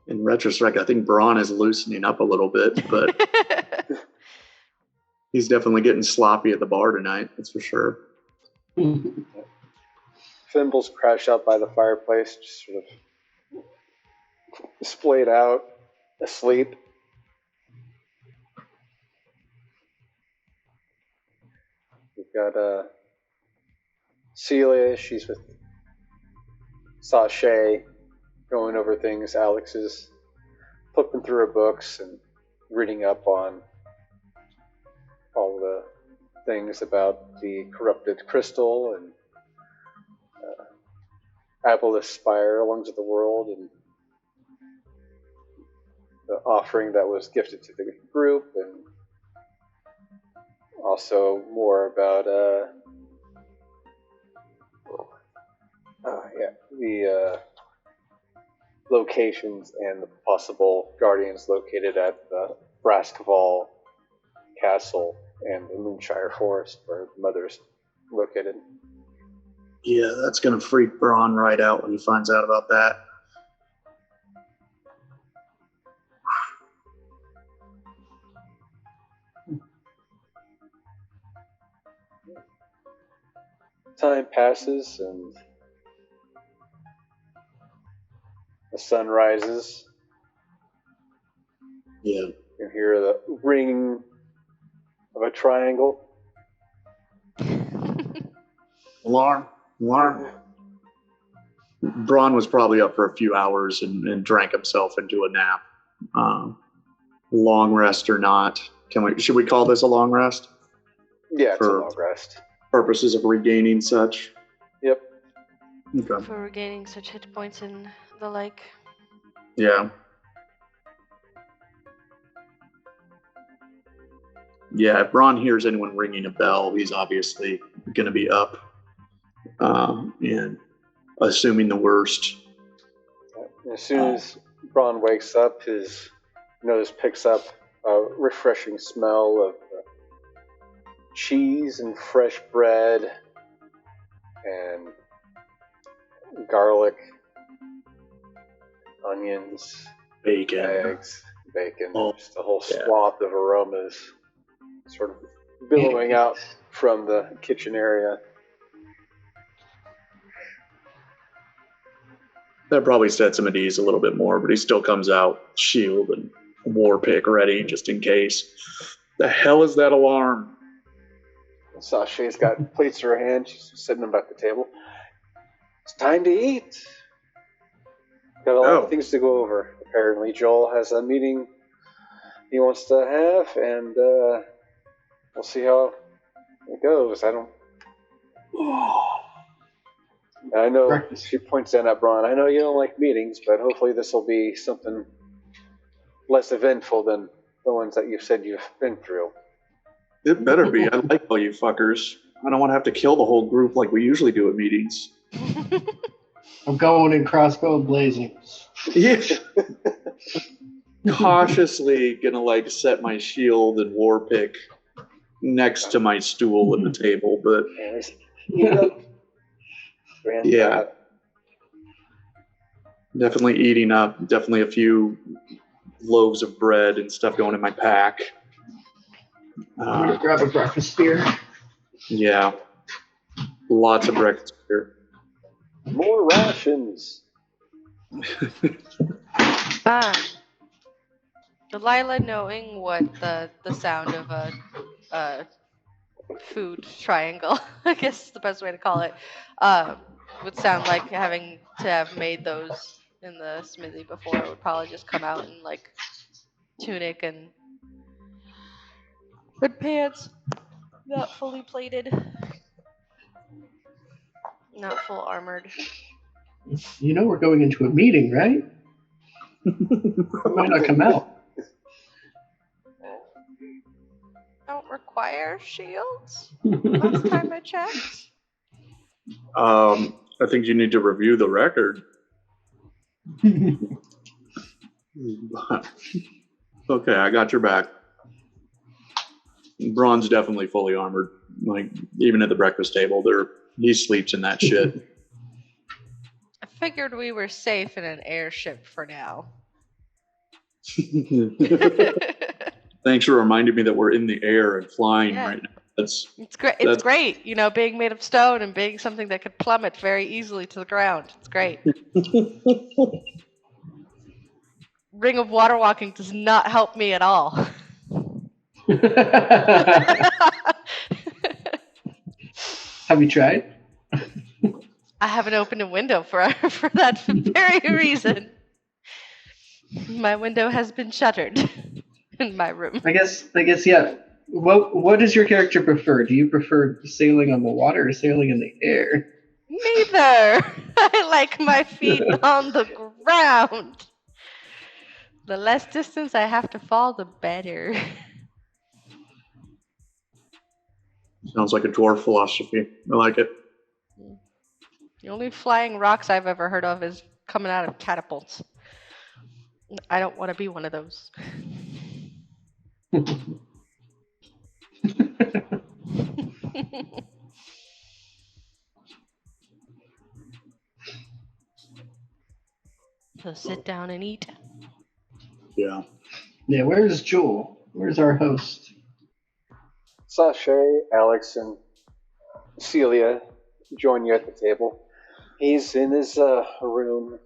In retrospect, I think Bronn is loosening up a little bit, but he's definitely getting sloppy at the bar tonight, that's for sure. Thimbles crash out by the fireplace, just sort of splayed out, asleep. We've got Celia, she's with Sachet, going over things. Alex is flipping through her books and reading up on all the things about the corrupted crystal and Aboleth Spire, Lungs of the World, and the offering that was gifted to the group, and also more about the locations and the possible guardians located at the Braskval Castle and the Moonshire Forest, where the mother's located. Yeah, that's going to freak Bronn right out when he finds out about that. Time passes and the sun rises. Yeah. You hear the ring of a triangle. Alarm. Bronn was probably up for a few hours and drank himself into a nap. Long rest or not. Should we call this a long rest? Yeah, it's a For long rest. purposes of regaining such? Yep. Okay. For regaining such hit points and the like. Yeah. Yeah, if Bronn hears anyone ringing a bell, he's obviously going to be up and assuming the worst. As soon as Bronn wakes up, his nose picks up a refreshing smell of cheese and fresh bread and garlic, onions, Bacon. eggs, bacon, Oh, just a whole yeah. swath of aromas sort of billowing out from the kitchen area. That probably sets him at ease a little bit more, but he still comes out shield and war pick ready just in case. The hell is that alarm? Sachet's got plates in her hand. She's sitting about the table. It's time to eat. Got a lot of things to go over. Apparently, Joel has a meeting he wants to have, and we'll see how it goes. I know, Breakfast. she points in at Bronn, I know you don't like meetings, but hopefully this will be something less eventful than the ones that you said you've been through. It better be. I like all you fuckers. I don't want to have to kill the whole group like we usually do at meetings. I'm going in crossbow blazing. Yeah. Cautiously gonna like set my shield and war pick next to my stool at the table, but yeah, definitely eating up. Definitely a few loaves of bread and stuff going in my pack. I'm gonna grab a breakfast spear. Yeah, lots of breakfast here. More rations. Delilah, knowing what the sound of a food triangle, I guess is the best way to call it, would sound like, having to have made those in the smithy before, would probably just come out in like tunic and pants, not fully plated, not full armored. You know we're going into a meeting, right? I might not come out. Don't require shields. Last time I checked. I think you need to review the record. Okay, I got your back. Bronn's definitely fully armored. Like, even at the breakfast table, he sleeps in that shit. I figured we were safe in an airship for now. Thanks for reminding me that we're in the air and flying right now. It's great. It's great, being made of stone and being something that could plummet very easily to the ground. It's great. Ring of water walking does not help me at all. Have you tried? I haven't opened a window for that very reason. My window has been shuttered in my room. I guess, yeah. What does your character prefer? Do you prefer sailing on the water or sailing in the air? Neither. I like my feet on the ground. The less distance I have to fall, the better. Sounds like a dwarf philosophy. I like it. The only flying rocks I've ever heard of is coming out of catapults. I don't want to be one of those. So sit down and eat. Yeah. Yeah, where's Joel? Where's our host? Sashay, Alex, and Celia join you at the table. He's in his room,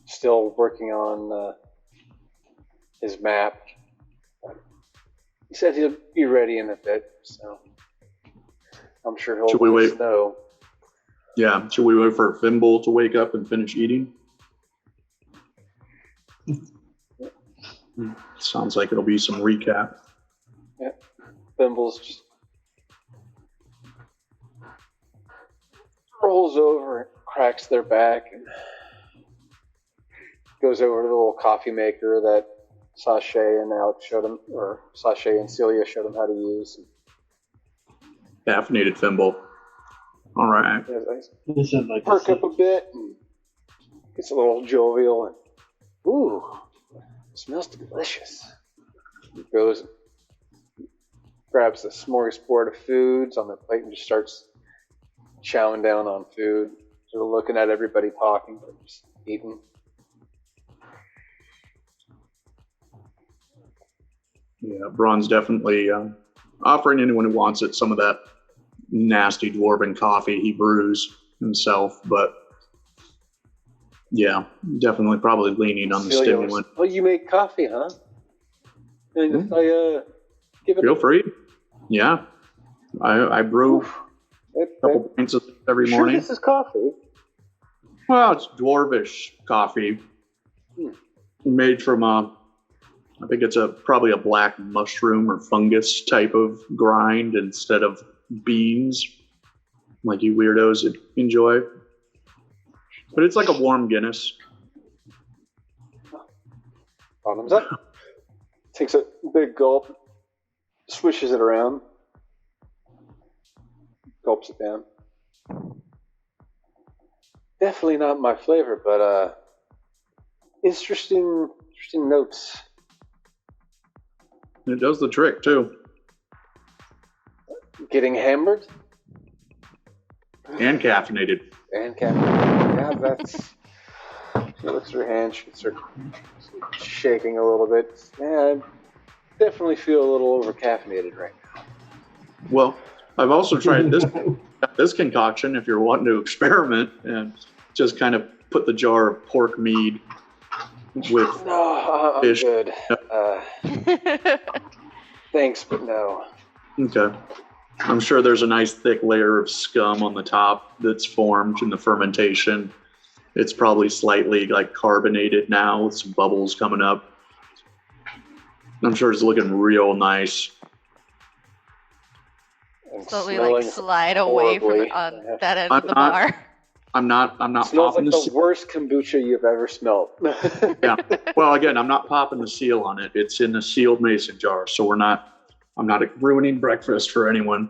still working on his map. He said he'll be ready in a bit, so I'm sure he'll let us know. Yeah, should we wait for Fimble to wake up and finish eating? Sounds like it'll be some recap. Yeah, Fimble's just rolls over, cracks their back, and goes over to the little coffee maker that Sashay and Alex showed him, or Sashay and Celia showed him how to use. Caffeinated Fimble. All right. Perk up a bit and gets a little jovial and ooh, smells delicious. He goes and grabs the smorgasbord of foods on the plate and just starts chowing down on food. Sort of looking at everybody talking, but just eating. Yeah, Bronn's definitely offering anyone who wants it some of that nasty dwarven coffee he brews himself, but yeah, definitely probably leaning on the stimulant. Oh, you make coffee, huh? And give it. Feel free. Yeah, I brew a couple pints of every morning. This is coffee. Well, it's dwarvish coffee, made from I think it's probably a black mushroom or fungus type of grind instead of beans, like you weirdos enjoy. But it's like a warm Guinness. Bottoms up. Takes a big gulp, swishes it around, gulps it down. Definitely not my flavor, but interesting notes. It does the trick too. Getting hammered And caffeinated. and caffeine. Yeah, that's. She looks at her hand. She starts shaking a little bit. Yeah, I definitely feel a little over caffeinated right now. Well, I've also tried this concoction if you're wanting to experiment and just kind of put the jar of pork mead with No, I'm fish. good. Thanks, but no. Okay. I'm sure there's a nice thick layer of scum on the top that's formed in the fermentation. It's probably slightly like carbonated now with some bubbles coming up. I'm sure it's looking real nice. And Slowly smelling slide away from horribly. that end of the bar. I'm not Smells popping like the worst kombucha you've ever smelled. Yeah. Well, again, I'm not popping the seal on it. It's in a sealed mason jar, so I'm not ruining breakfast for anyone.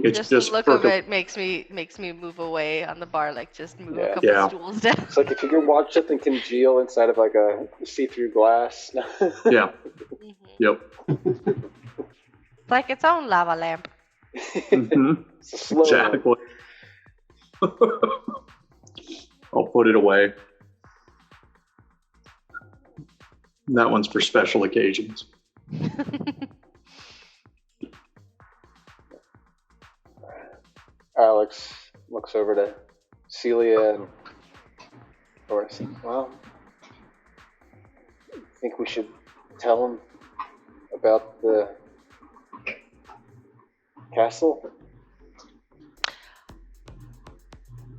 It's Just the look for of it makes me move away on the bar, like just move a couple Yeah. stools down. It's like if you can watch something congeal inside of like a see-through glass. Yeah. Mhm. Yep. It's like its own lava lamp. Mhm. It's a slow one. Exactly. I'll put it away. That one's for special occasions. Alex looks over to Celia and says, well, I think we should tell him about the castle.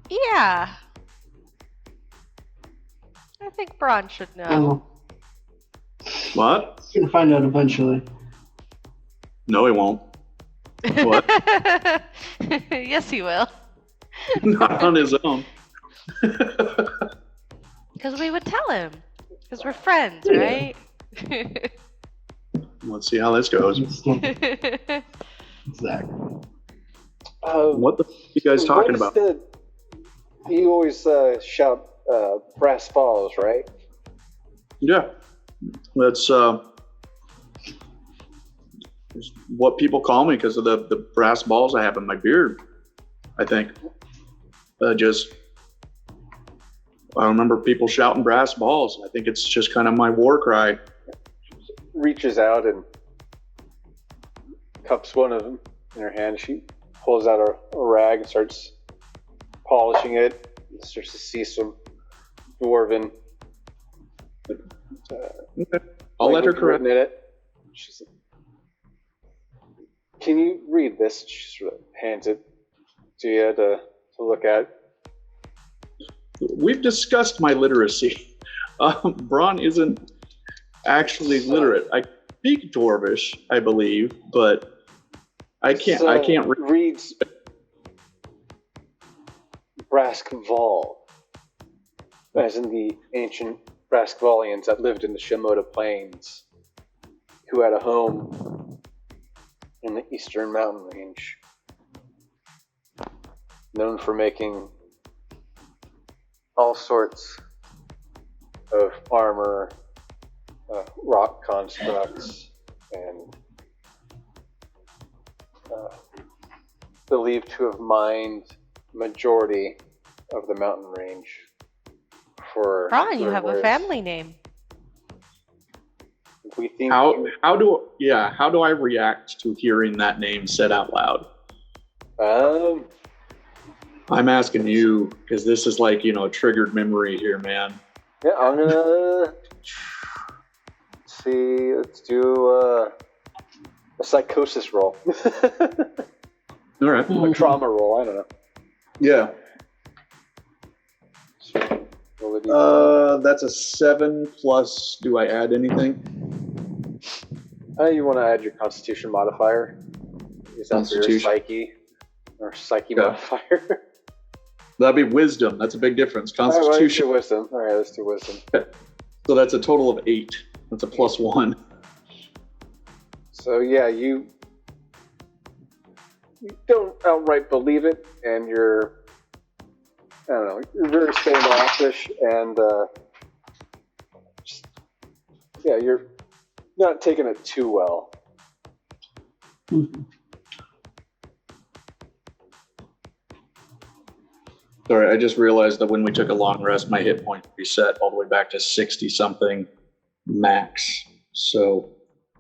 Yeah. I think Bronn should know. Oh, What? he's gonna find out eventually. No, he won't. What? Yes, he will. Not on his own. Because we would tell him. Because we're friends, Yeah. right? Let's see how this goes. Exactly. What the f- are you guys talking about? You always shout brass balls, right? Yeah. That's what people call me because of the brass balls I have in my beard, I think. I remember people shouting brass balls. I think it's just kind of my war cry. Reaches out and cups one of them in her hand. She pulls out a rag and starts polishing it. And starts to see some dwarven. Okay. I'll let her language correct. written in it. She's like, can you read this? She sort of hands it to you to look at. We've discussed my literacy. Bronn isn't actually literate. I speak Dwarvish, I believe, but I can't. I can't read. Reads Braskval, as in the ancient Braskvalians that lived in the Shimoda Plains, who had a home in the eastern mountain range, known for making all sorts of armor, rock constructs, and believed to have mined majority of the mountain range for Bronn, you rare have a wares. family name. We think How do I react to hearing that name said out loud? I'm asking you because this is like a triggered memory here, man. Yeah, I'm gonna see. Let's do a psychosis roll, All right. a trauma roll. I don't know. Yeah. So, roll a d- That's a 7 plus. Do I add anything? you want to add your Constitution modifier? Is that for your Constitution. psyche or psyche Yeah. modifier? That'd be wisdom. That's a big difference. All right, let's Constitution. do wisdom. All right, let's do wisdom. So that's a total of 8. That's a +1. So yeah, you don't outright believe it, and your don't know, you're very standoffish and you're not taking it too well. Sorry, I just realized that when we took a long rest, my hit point reset all the way back to 60 something max. So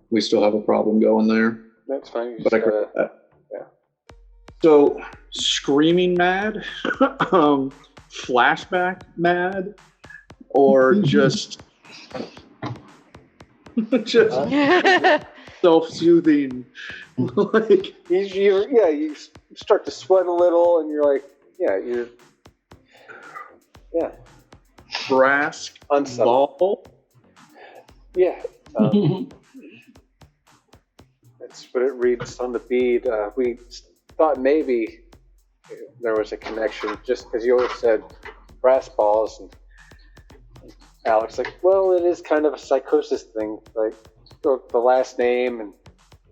we still have a problem going there. That's fine. But I correct that. Yeah. So screaming mad, flashback mad, or just self-soothing. Like you start to sweat a little, and you're like, brass ball. Yeah. That's what it reads on the bead. We thought maybe there was a connection, just because you always said brass balls, and Alex like, well, it is kind of a psychosis thing, like the last name, and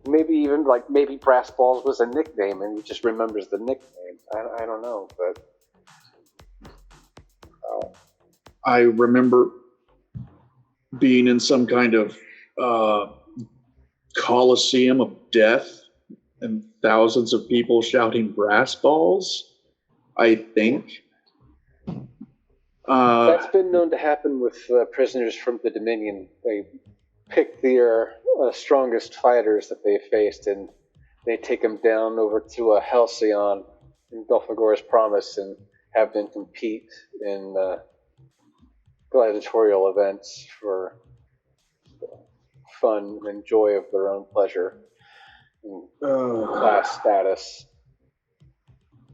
maybe brass balls was a nickname, and he just remembers the nickname. I don't know, but I remember being in some kind of coliseum of death and thousands of people shouting brass balls, I think. That's been known to happen with prisoners from the Dominion. They pick their strongest fighters that they faced, and they take them down over to a Halcyon in Belphegor's Promise and have them compete in gladiatorial events for fun and joy of their own pleasure and class status.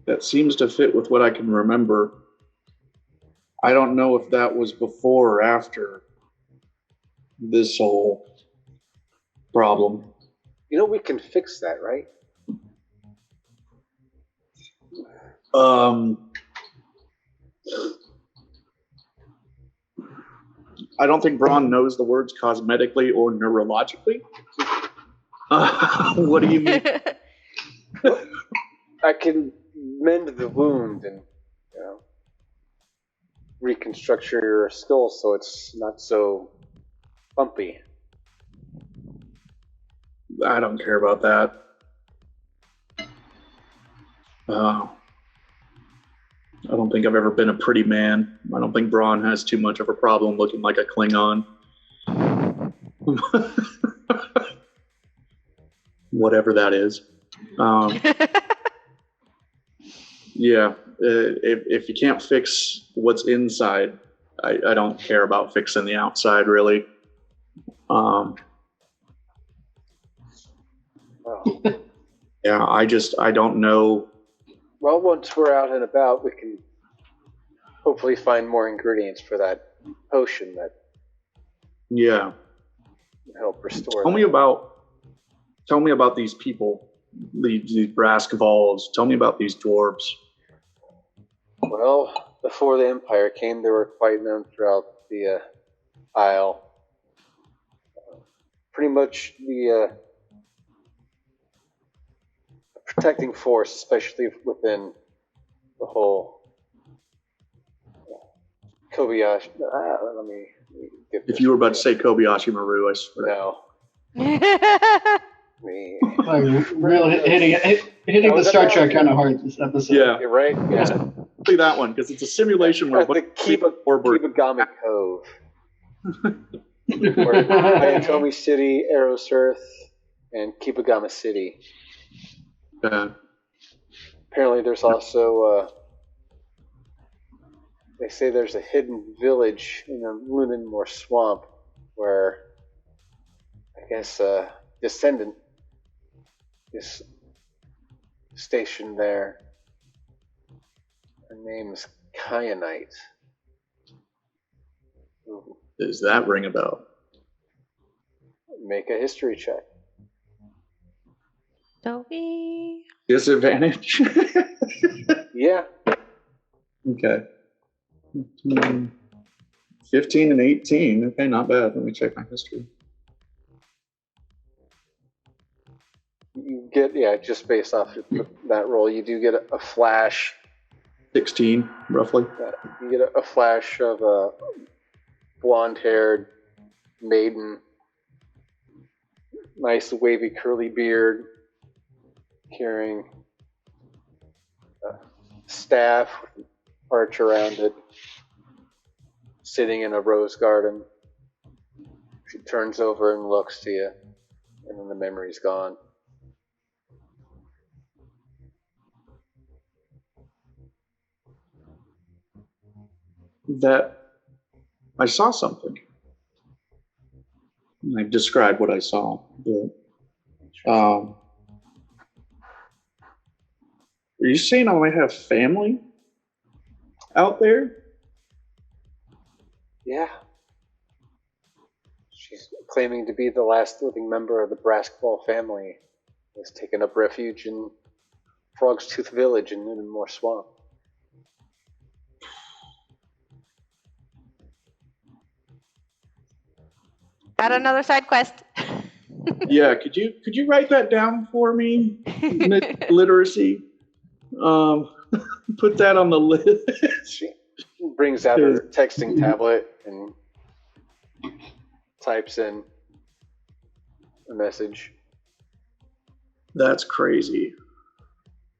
That seems to fit with what I can remember. I don't know if that was before or after this whole problem. We can fix that, right? I don't think Bronn knows the words cosmetically or neurologically. What do you mean? I can mend the wound and reconstruct your skull so it's not so bumpy. I don't care about that. I don't think I've ever been a pretty man. I don't think Bronn has too much of a problem looking like a Klingon. Whatever that is. Yeah, if you can't fix what's inside, I don't care about fixing the outside, really. Yeah, I don't know. Well, once we're out and about, we can hopefully find more ingredients for that potion that can help restore. Tell me about these people, these brass Gavals. Tell me about these dwarves. Well, before the Empire came, they were quite known throughout the Isle. Pretty much the protecting force, especially within the whole Kobayashi. Let me get this. If you were about to say Kobayashi Maru, I swear. No. Really hitting the Star Trek kind of hard this episode. Yeah. You're right? Yeah. Especially that one, because it's a simulation where the Kibagami Cove. Ayatomi City, Eros Earth, and Kibagama City. Apparently there's also they say there's a hidden village in a Lunenmore swamp where I guess a descendant is stationed there. Her name's Kyanite. Does that ring a bell? Make a history check. Toby. Disadvantage? Yeah. Okay. 15 and 18. Okay, not bad. Let me check my history. You get, just based off that roll, you do get a flash 16, roughly. You get a flash of a blonde-haired maiden, nice wavy curly beard, carrying a staff with an arch around it, sitting in a rose garden. She turns over and looks to you, and then the memory's gone. That I saw something. I described what I saw. Are you saying I might have family out there? Yeah. She's claiming to be the last living member of the Braskball family. Has taken up refuge in Frog's Tooth Village in Moonmore Swamp. Add another side quest. Yeah, could you write that down for me? Literacy. Put that on the list. She brings out her texting tablet and types in a message. That's crazy.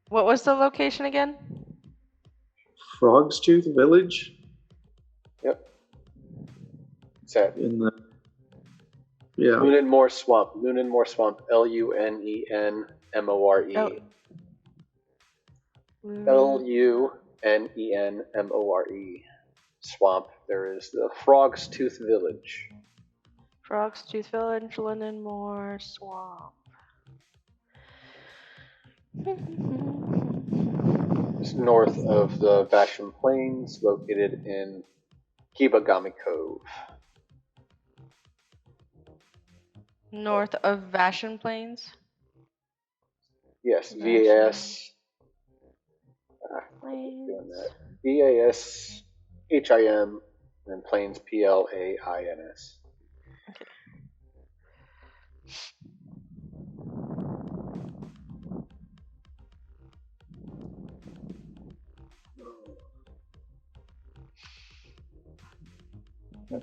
What was the location again? Frog's Tooth Village? Yep. It's at In the yeah. Moonmore Swamp. Moonmore Swamp. Lunenmore. Oh. Lunenmore. Swamp. There is the Frog's Tooth Village. Frog's Tooth Village, Lindenmore Swamp. It's north of the Vashon Plains, located in Kibagami Cove. North of Vashon Plains? Yes, Vashon VAS. Plains. Doing that. VASHIM and Plains PLAINS. Okay.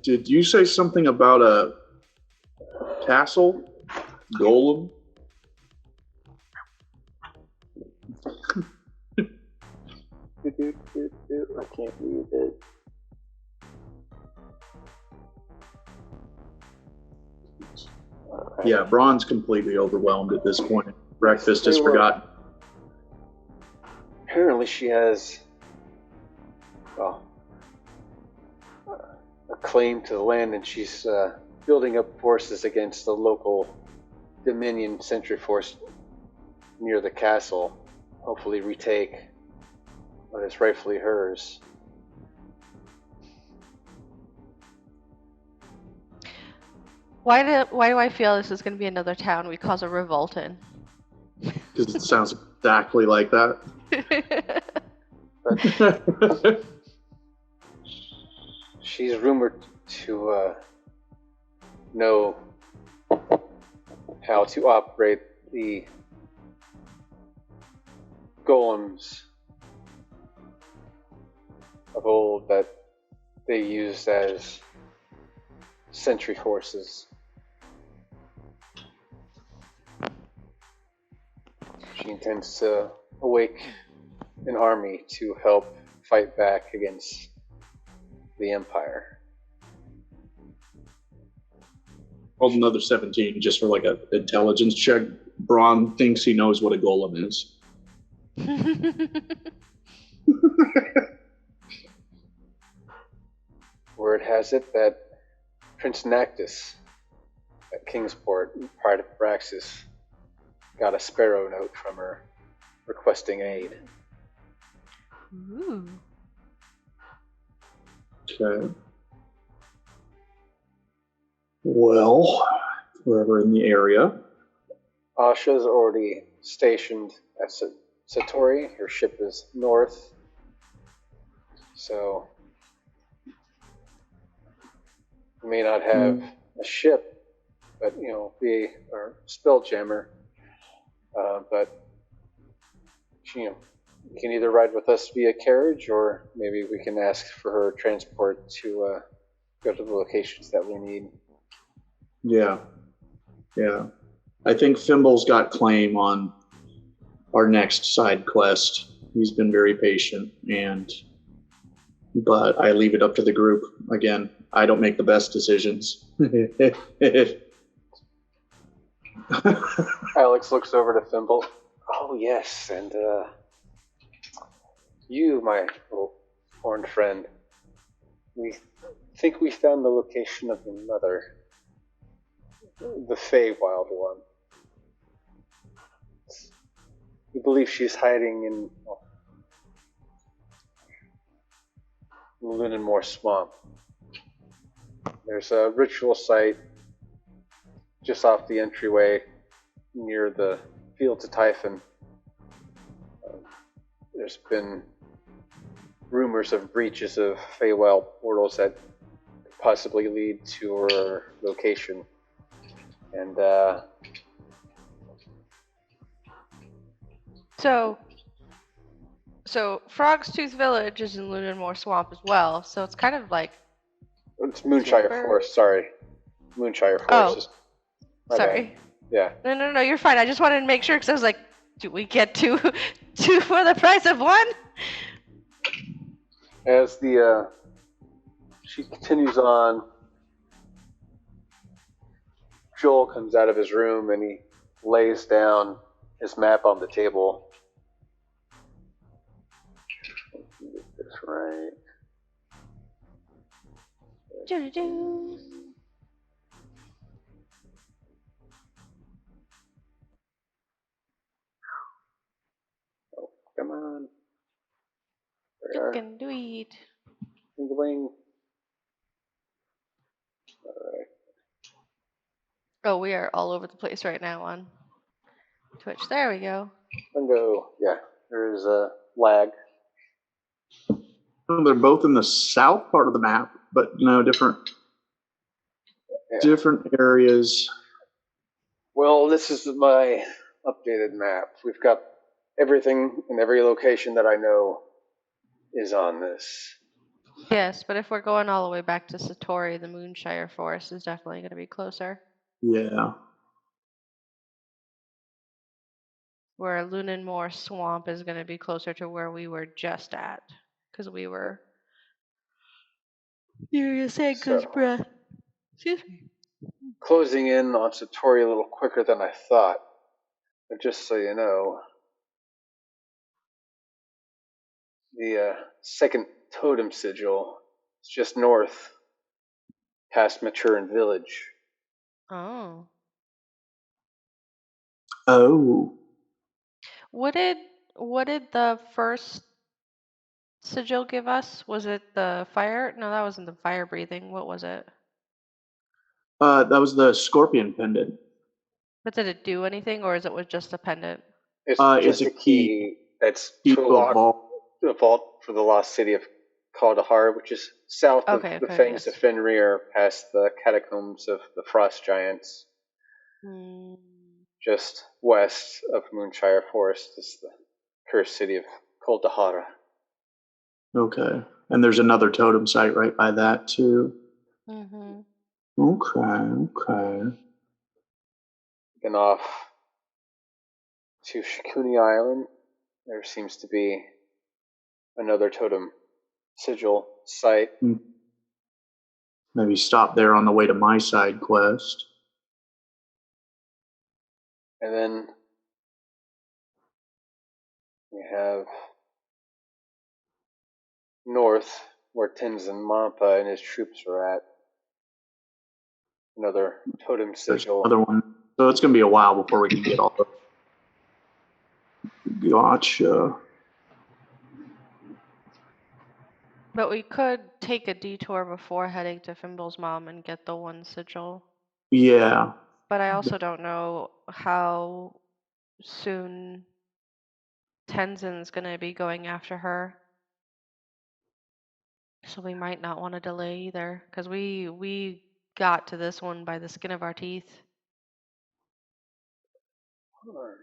Did you say something about a castle? Golem? I can't read it. Right. Yeah, Bronn's completely overwhelmed at this point. Breakfast is forgotten. Apparently she has a claim to the land, and she's building up forces against the local Dominion Sentry Force near the castle. Hopefully retake what is rightfully hers. Why do I feel this is going to be another town we cause a revolt in? Because it sounds exactly like that. But she's rumored to know how to operate the golems of old that they used as sentry forces. She intends to awake an army to help fight back against the Empire. Rolled another 17 just for like an intelligence check. Bronn thinks he knows what a golem is. Word has it that Prince Nactus at Kingsport, Pride of Braxis, got a sparrow note from her requesting aid. Ooh. Okay. Well, we're ever in the area. Asha's already stationed at Satori. Her ship is north. So, we may not have a ship, but, be our Spelljammer. But, You can either ride with us via carriage, or maybe we can ask for her transport to go to the locations that we need. Yeah. I think Fimble's got claim on our next side quest. He's been very patient, but I leave it up to the group. Again, I don't make the best decisions. Alex looks over to Fimble. Oh, yes, and you, my little horned friend, we think we found the location of the mother, the Feywild one. We believe she's hiding in Lunenmoor Swamp. There's a ritual site just off the entryway near the Fields of Typhon. There's been rumors of breaches of Feywild portals that could possibly lead to her location. And So Frog's Tooth Village is in Lunenmoor Swamp as well, so it's kind of like... It's Moonshire Super. Forest, sorry. Moonshire Forest. Oh, sorry. Yeah. No, you're fine. I just wanted to make sure, because I was like, do we get two for the price of one? As she continues on, Joel comes out of his room and he lays down his map on the table. Get this right. Do-do-do. Oh, come on. You There. can do it. Tingling. Alright. Oh, we are all over the place right now on Twitch. There we go. Bingo. Yeah, there's a lag. They're both in the south part of the map, but different areas. Well, this is my updated map. We've got everything in every location that I know is on this. Yes, but if we're going all the way back to Satori, the Moonshire Forest is definitely going to be closer. Yeah. Where Lunenmoor Swamp is going to be closer to where we were just at. Because we were... You were going to say good breath. Excuse me. Closing in on Satori a little quicker than I thought. But just so you know, the second totem sigil is just north, past Maturin Village. Oh. Oh. What did the first sigil give us? Was it the fire? No, that wasn't the fire breathing. What was it? That was the scorpion pendant. But did it do anything, or is it was just a pendant? It's It's just a key that's key to to a vault. the vault for the lost city of Kaldahar, which is south of the Fangs of Fenrir, past the catacombs of the Frost Giants. Just west of Moonshire Forest is the cursed city of Kaldahara. Okay. And there's another totem site right by that, too. Mm-hmm. Okay. And off to Shikuni Island, there seems to be another totem sigil site. Maybe stop there on the way to my side quest. And then we have north, where Tenzin Mampa and his troops are at. Another totem sigil. There's another one. So it's going to be a while before we can get all the... Gotcha. But we could take a detour before heading to Fimble's mom and get the one sigil. Yeah. But I also don't know how soon Tenzin's going to be going after her. So we might not want to delay either, because we got to this one by the skin of our teeth. Sorry.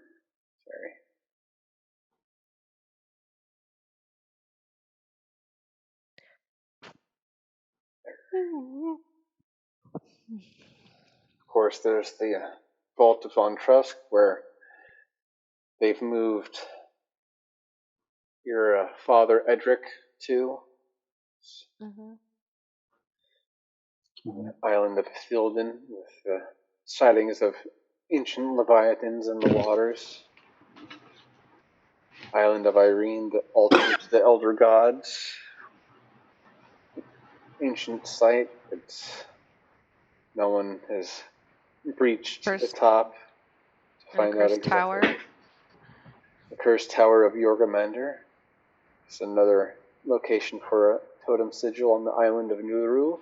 Of course, there's the Vault of Von Trusk, where they've moved your father Edric to. Mm-hmm. Island of Thilden, with sightings of ancient leviathans in the waters. Island of Irene, the altar to the elder gods. Ancient site. No one has breached the top to find out exactly. Tower. The Cursed Tower of Jorgamander. It's another location for a totem sigil on the island of Nuru.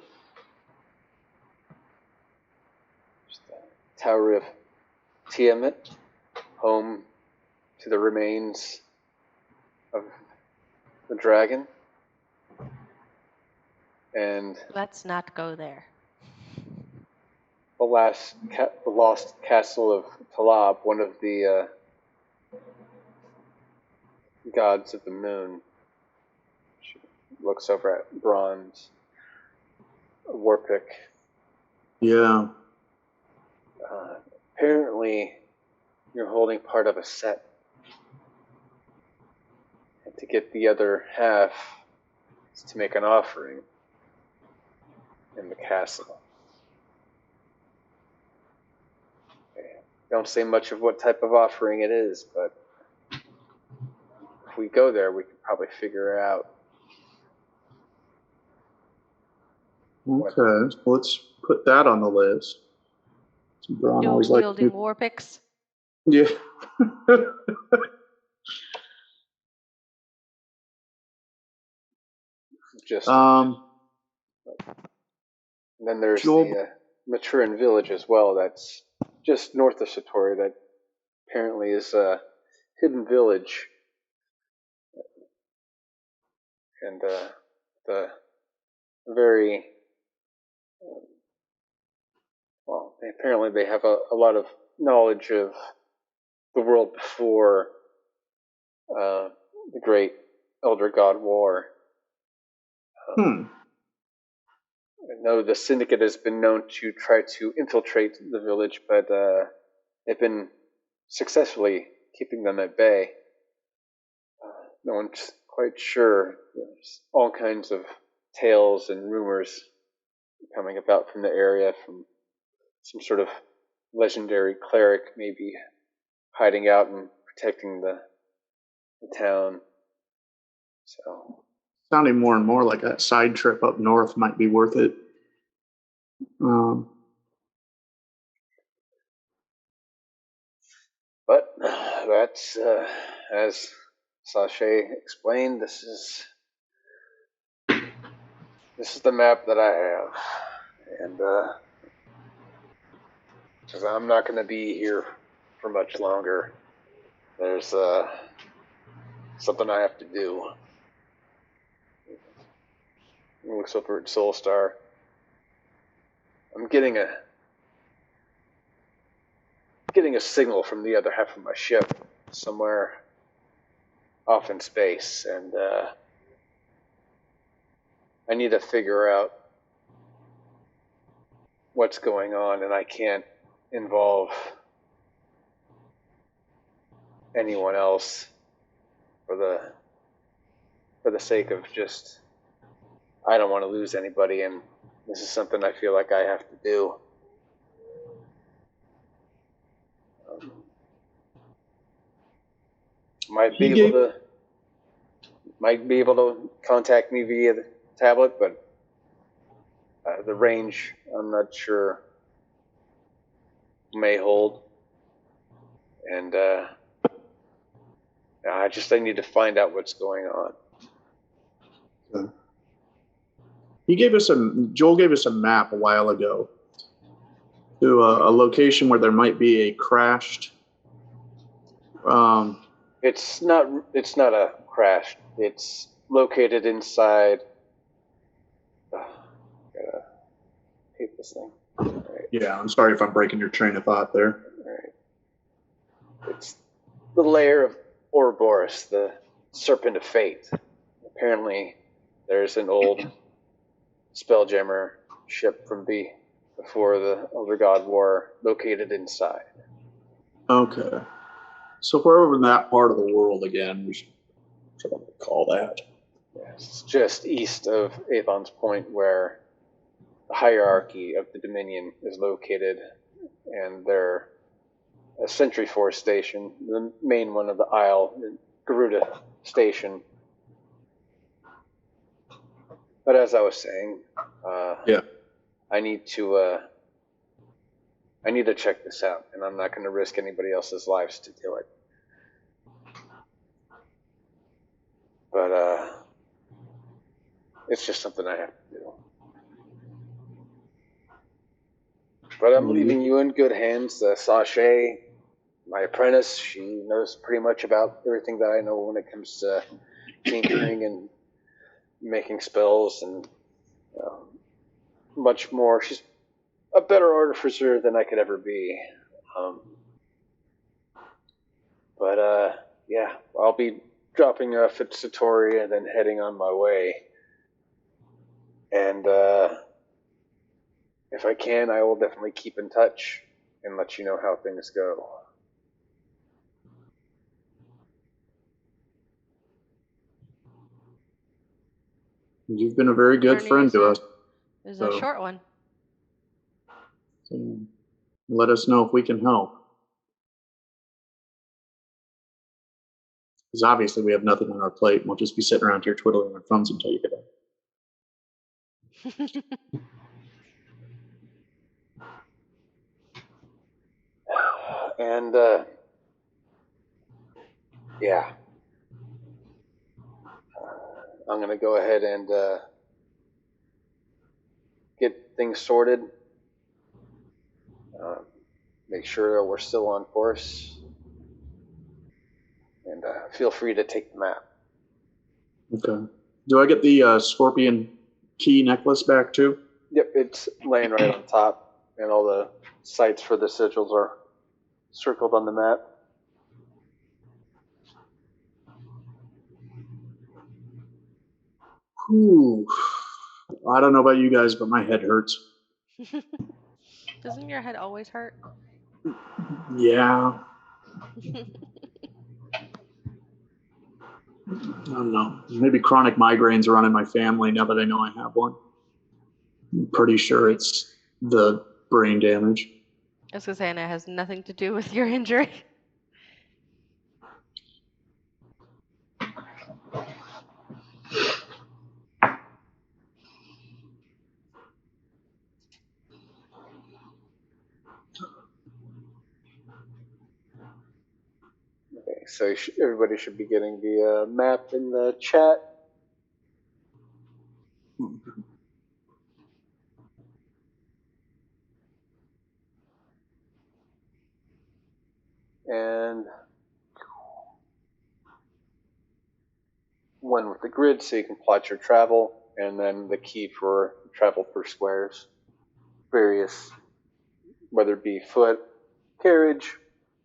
The Tower of Tiamat, home to the remains of the dragon. And let's not go there. The lost castle of Talab, one of the gods of the moon. She looks over at Bronn's warpick. Yeah. Apparently, you're holding part of a set. And to get the other half is to make an offering in the castle. Don't say much of what type of offering it is, but if we go there, we could probably figure out. Okay, so let's put that on the list. Bronn always wielding war picks. Yeah. Just. And then there's the Maturin village as well. That's just north of Satori. That apparently is a hidden village. And the very apparently they have a lot of knowledge of the world before the Great Elder God War. I know the Syndicate has been known to try to infiltrate the village, but they've been successfully keeping them at bay. No one's quite sure. There's all kinds of tales and rumors coming about from the area, from some sort of legendary cleric maybe hiding out and protecting the town. So, sounding more and more like a side trip up north might be worth it. But that's, as Sachet explained, this is the map that I have, and because I'm not going to be here for much longer. There's something I have to do. He looks over at Soulstar. I'm getting a signal from the other half of my ship somewhere off in space, and I need to figure out what's going on, and I can't involve anyone else for the sake of just, I don't want to lose anybody, and this is something I feel like I have to do. Might be able to contact me via the tablet, but the range, I'm not sure, may hold. And I need to find out what's going on. Joel gave us a map a while ago to a location where there might be a crashed. It's not a crash. It's located inside. Gotta hate this thing. Right. Yeah, I'm sorry if I'm breaking your train of thought there. Right. It's the lair of Ouroboros, the Serpent of Fate. Apparently, there's an old Spelljammer ship from before the Elder God War located inside. Okay. So if we're over in that part of the world again, we should try to call that. It's just east of Avon's Point where the hierarchy of the Dominion is located, and they're a Sentry Force station, the main one of the Isle, Garuda Station. But as I was saying, Yeah. I need to check this out, and I'm not going to risk anybody else's lives to do it. But it's just something I have to do. But I'm leaving you in good hands. Sashay, my apprentice, she knows pretty much about everything that I know when it comes to tinkering and making spells and much more. She's a better artificer than I could ever be. Yeah, I'll be dropping off at Satori and then heading on my way. And if I can, I will definitely keep in touch and let you know how things go. You've been a very good friend to us. It's a short one. So let us know if we can help. Because obviously we have nothing on our plate, and we'll just be sitting around here twiddling our thumbs until you get back. And yeah, I'm gonna go ahead and get things sorted. Make sure we're still on course, and feel free to take the map. Okay. Do I get the scorpion key necklace back too? Yep, it's laying right on top, and all the sites for the sigils are circled on the map. Ooh. I don't know about you guys, but my head hurts. Doesn't your head always hurt? Yeah. I don't know. Maybe chronic migraines run in my family now that I know I have one. I'm pretty sure it's the brain damage. I was gonna say, and it has nothing to do with your injury. Okay, so everybody should be getting the map in the chat. And one with the grid so you can plot your travel, and then the key for travel per squares. Various, whether it be foot, carriage,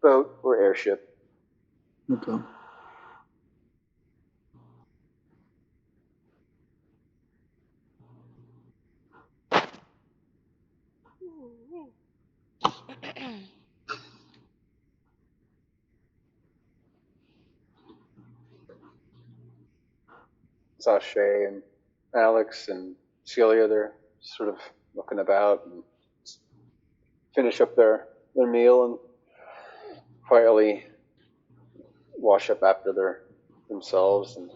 boat, or airship. Okay. Sashay and Alex and Celia, they're sort of looking about and finish up their meal and quietly wash up after themselves. And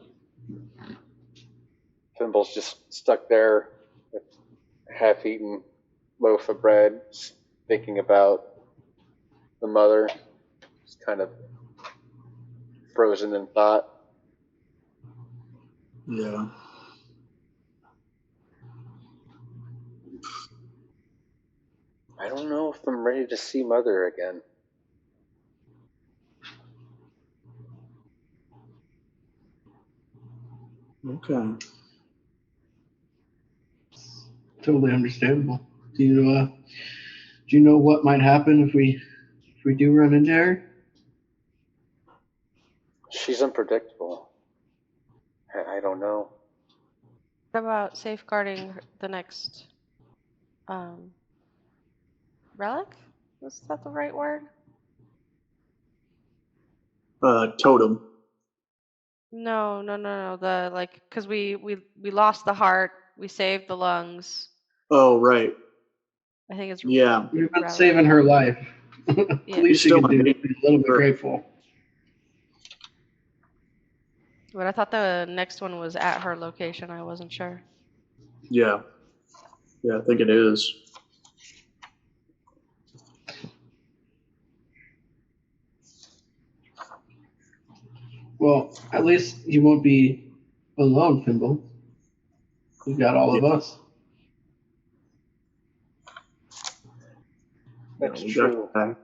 Fimble's just stuck there with a half-eaten loaf of bread, thinking about the mother, just kind of frozen in thought. Yeah. I don't know if I'm ready to see Mother again. Okay. Totally understandable. Do you know what might happen if we do run into her? She's unpredictable. I don't know. What about safeguarding the next um relic? Is that the right word? Totem. No. The like, cause we lost the heart, we saved the lungs. Oh, right. I think it's Yeah. We've been relic. saving her life. Yeah. Least she Still could do in is be a little bit danger. grateful. But I thought the next one was at her location. I wasn't sure. Yeah. Yeah, I think it is. Well, at least you won't be alone, Fimble. We've got all Yeah. of us. That's we got true. that.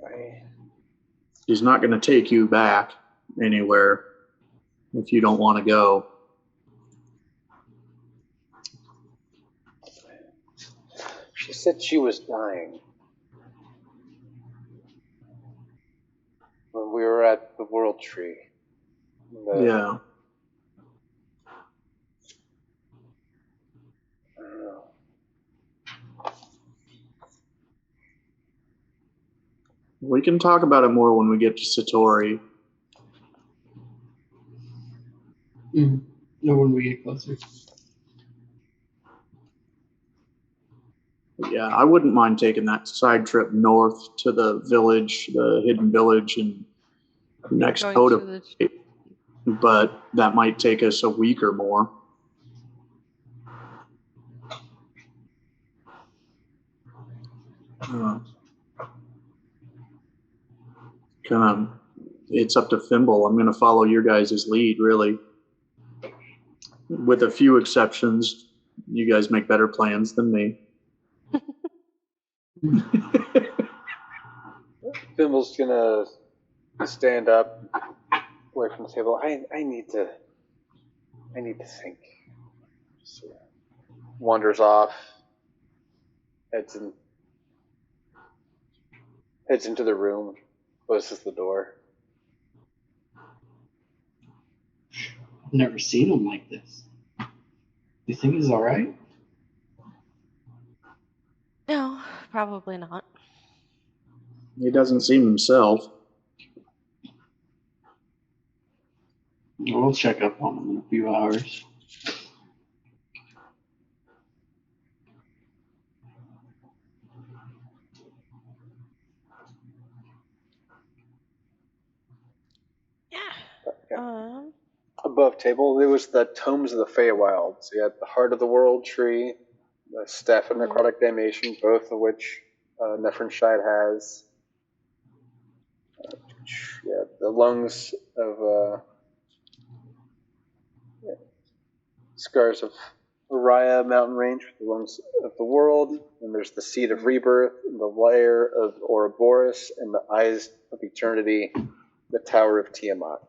I, He's not going to take you back anywhere if you don't want to go. she said she was dying when we were at the World Tree. Yeah. I don't know. We can talk about it more when we get to Satori. No, when we get closer. But yeah, I wouldn't mind taking that side trip north to the village, the hidden village, and next Going totem. to the But that might take us a week or more. It's up to Fimble. I'm going to follow your guys' lead, really. With a few exceptions, you guys make better plans than me. Fimble's gonna stand up away from the table. I need to think. So, wanders off, heads into the room, closes the door. I've never seen him like this. You think he's all right? No, probably not. He doesn't seem himself. We'll check up on him in a few hours. Yeah. Above table, it was the Tomes of the Feywild. So you had the Heart of the World Tree, the Staff of Necrotic Damnation, both of which Nephronshide has. The Lungs of Scars of Uriah Mountain Range, the Lungs of the World, and there's the Seed of Rebirth, the Lair of Ouroboros, and the Eyes of Eternity, the Tower of Tiamat.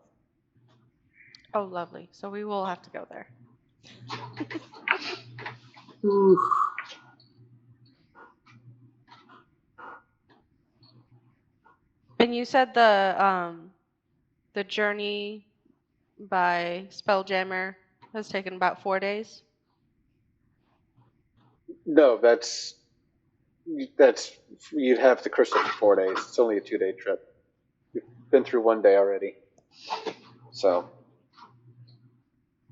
Oh, lovely. So we will have to go there. And you said the journey by Spelljammer has taken about 4 days. No, that's you'd have the crystal for 4 days. It's only a 2-day trip. You've been through 1 day already. So,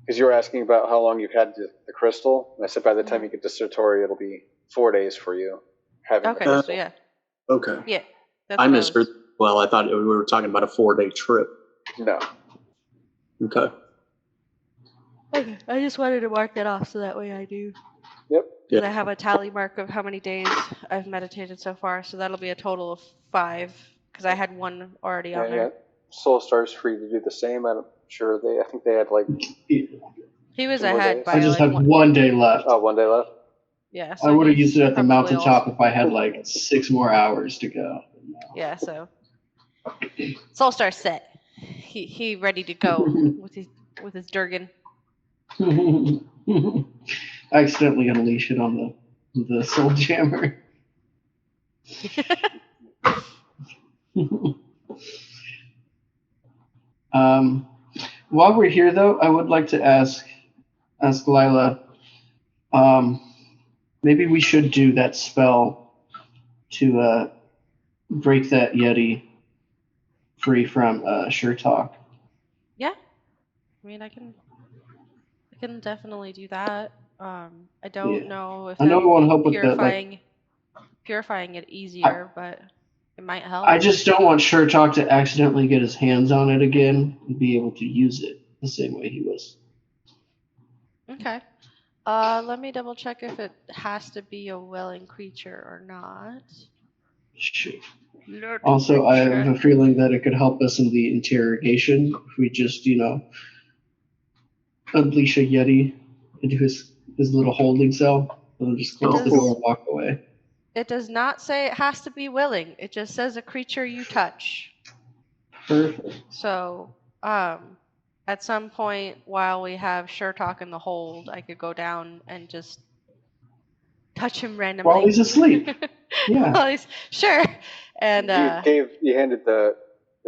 because you were asking about how long you've had the crystal, and I said by the time you get to Satori, it'll be 4 days for you having Okay, the crystal. so yeah. Okay. Yeah. That's I what misheard. Well, I thought we were talking about a 4-day trip. No. Okay. Okay, I just wanted to mark that off so that way I do. Yep. Because I have a tally mark of how many days I've meditated so far, so that'll be a total of 5. Because I had 1 already on there. Soul Star's free to do the same. I'm sure I think they had like. He was 2 more ahead days. by I just like had 1 day left. Oh, 1 day left. Yeah. So I would have he's used it at the probably mountaintop also- if I had like 6 more hours to go. Yeah. So Soulstar's set. He ready to go with his Durgan. I accidentally unleash it on the soul jammer. While we're here, though, I would like to ask Lila, Maybe we should do that spell to break that Yeti free from Sure Talk. Yeah. I mean, I can definitely do that. I don't know if I know that it would won't make help with the purifying it easier, but it might help. I just don't want Sure Talk to accidentally get his hands on it again and be able to use it the same way he was. Okay. Let me double check if it has to be a willing creature or not. Sure. Also, I have a feeling that it could help us in the interrogation if we just, unleash a Yeti into his little holding cell and then just close the door and walk away. It does not say it has to be willing. It just says a creature you touch. Perfect. So, at some point while we have Sure Talk in the hold, I could go down and just touch him randomly. While he's asleep. Yeah. Sure. And you handed the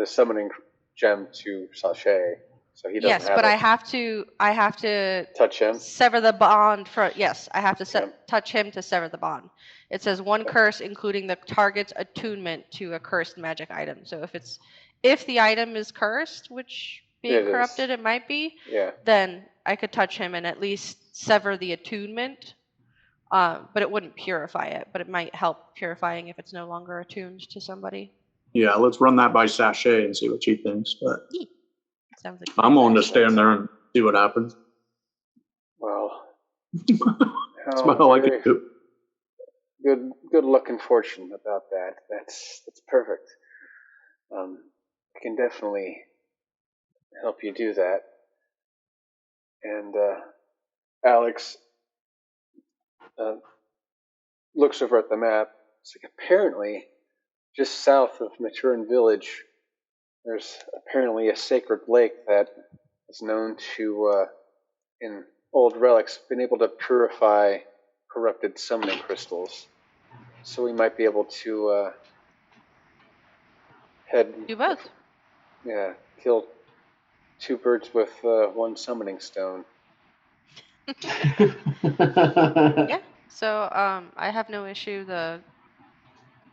summoning gem to Sachet, so he doesn't yes, have but it. I have to touch him. Sever the bond for yes, I have to touch him to sever the bond. It says one curse, including the target's attunement to a cursed magic item. So if the item is cursed, which being corrupted it might be, then I could touch him and at least sever the attunement. But it wouldn't purify it, but it might help purifying if it's no longer attuned to somebody. Yeah, let's run that by Sachet and see what she thinks. But sounds like I'm willing to stand there and see what happens. Well, that's about all I can do. Good luck and fortune about that. That's perfect. I can definitely help you do that. And Alex looks over at the map. It's like apparently just south of Maturin Village, there's apparently a sacred lake that is known to, in old relics, been able to purify corrupted summoning crystals. So we might be able to do both. Yeah, kill two birds with one summoning stone. Yeah. So I have no issue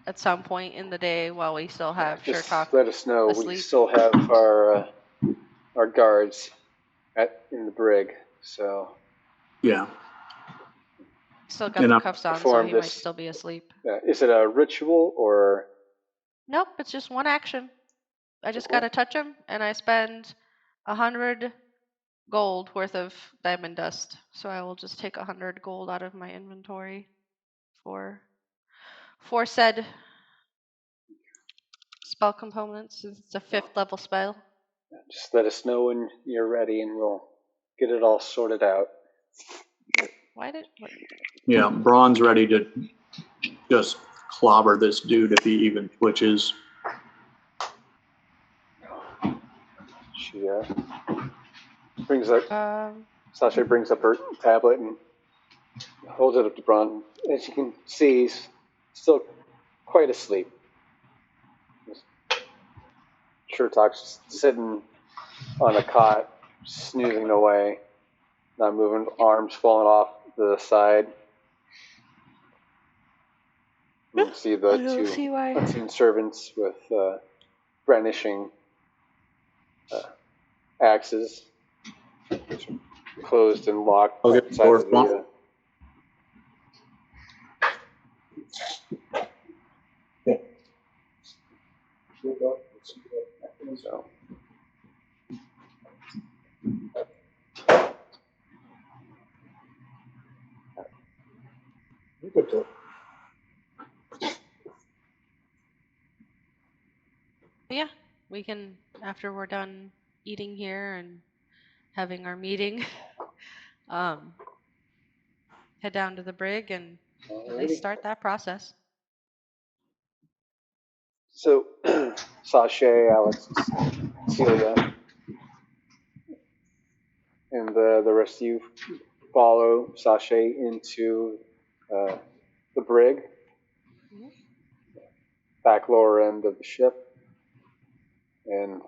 at some point in the day while we still have Sure Talk. Let us know. Asleep. We still have our guards in the brig. So yeah. Still got the cuffs on, so he might still be asleep. Is it a ritual or? Nope, it's just one action. I just gotta touch him, and I spend 100 gold worth of diamond dust. So I will just take 100 gold out of my inventory for said spell components, since it's a 5th level spell. Just let us know when you're ready, and we'll get it all sorted out. Yeah, Bronn's ready to just clobber this dude if he even twitches. She brings up. Sasha brings up her tablet and holds it up to Bronn. As you can see, he's still quite asleep. Sure Talk's sitting on a cot, snoozing away, not moving, arms falling off to the side. You can see the two unseen servants with brandishing axes, closed and locked. I'll get the door flung. So. Yeah, we can, after we're done eating here and having our meeting, head down to the brig and at least start that process. So, Sachet, Alex, Celia, and the rest of you follow Sachet into the brig, back lower end of the ship, and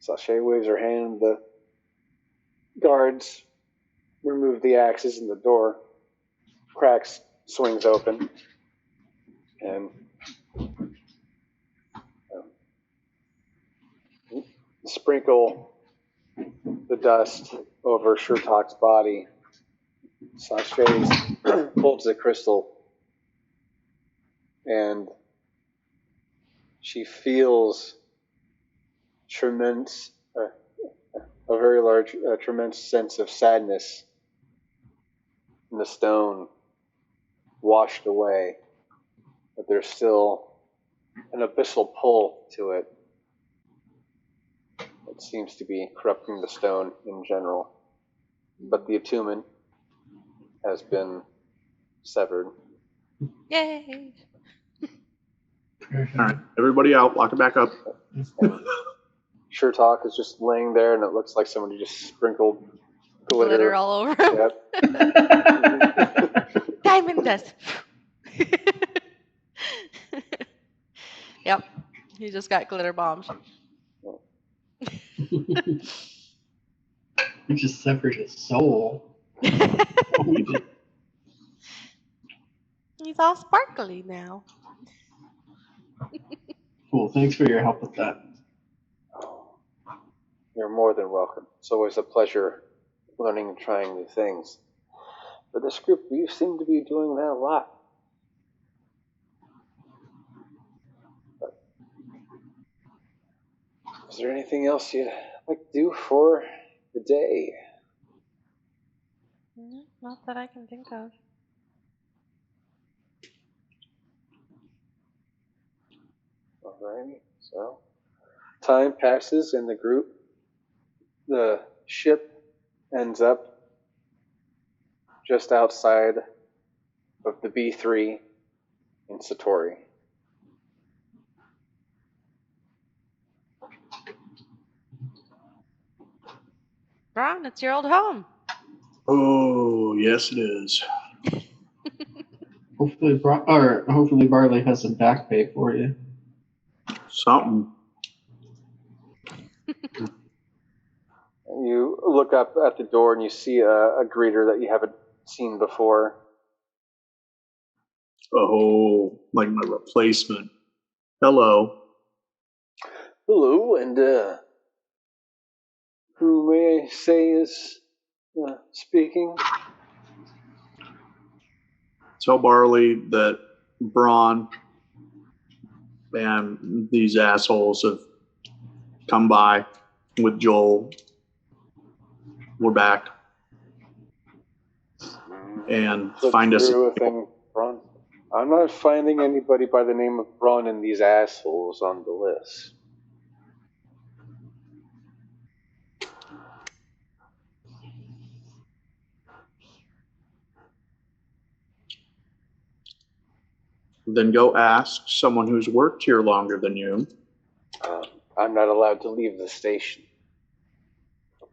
Sachet waves her hand. The guards remove the axes, and the door cracks swings open, and sprinkle the dust over Shurtak's body. Sasha's holds the crystal, and she feels tremendous, a very large, tremendous sense of sadness in the stone washed away, but there's still an abyssal pull to it that seems to be corrupting the stone in general. But the attunement has been severed. Yay! All right, everybody out. Lock it back up. Shurtak is just laying there, and it looks like somebody just sprinkled Glitter all over him. Yep. Diamond dust. Yep. He just got glitter bombs. You just severed his soul. He's all sparkly now. Cool. Thanks for your help with that. You're more than welcome. It's always a pleasure learning and trying new things. But this group, you seem to be doing that a lot. But is there anything else you'd like to do for the day? Not that I can think of. Alrighty, so time passes in the group. The ship ends up just outside of the B3 in Satori. Bronn, it's your old home. Oh, yes, it is. Hopefully Barley has some back pay for you. Something. You look up at the door and you see a greeter that you haven't seen before. Oh, like my replacement. Hello. Hello, and who may I say is speaking? Tell Barley that Bronn and these assholes have come by with Joel. We're back. And So find us. Thing, Bronn. I'm not finding anybody by the name of Bronn and these assholes on the list. Then go ask someone who's worked here longer than you. I'm not allowed to leave the station.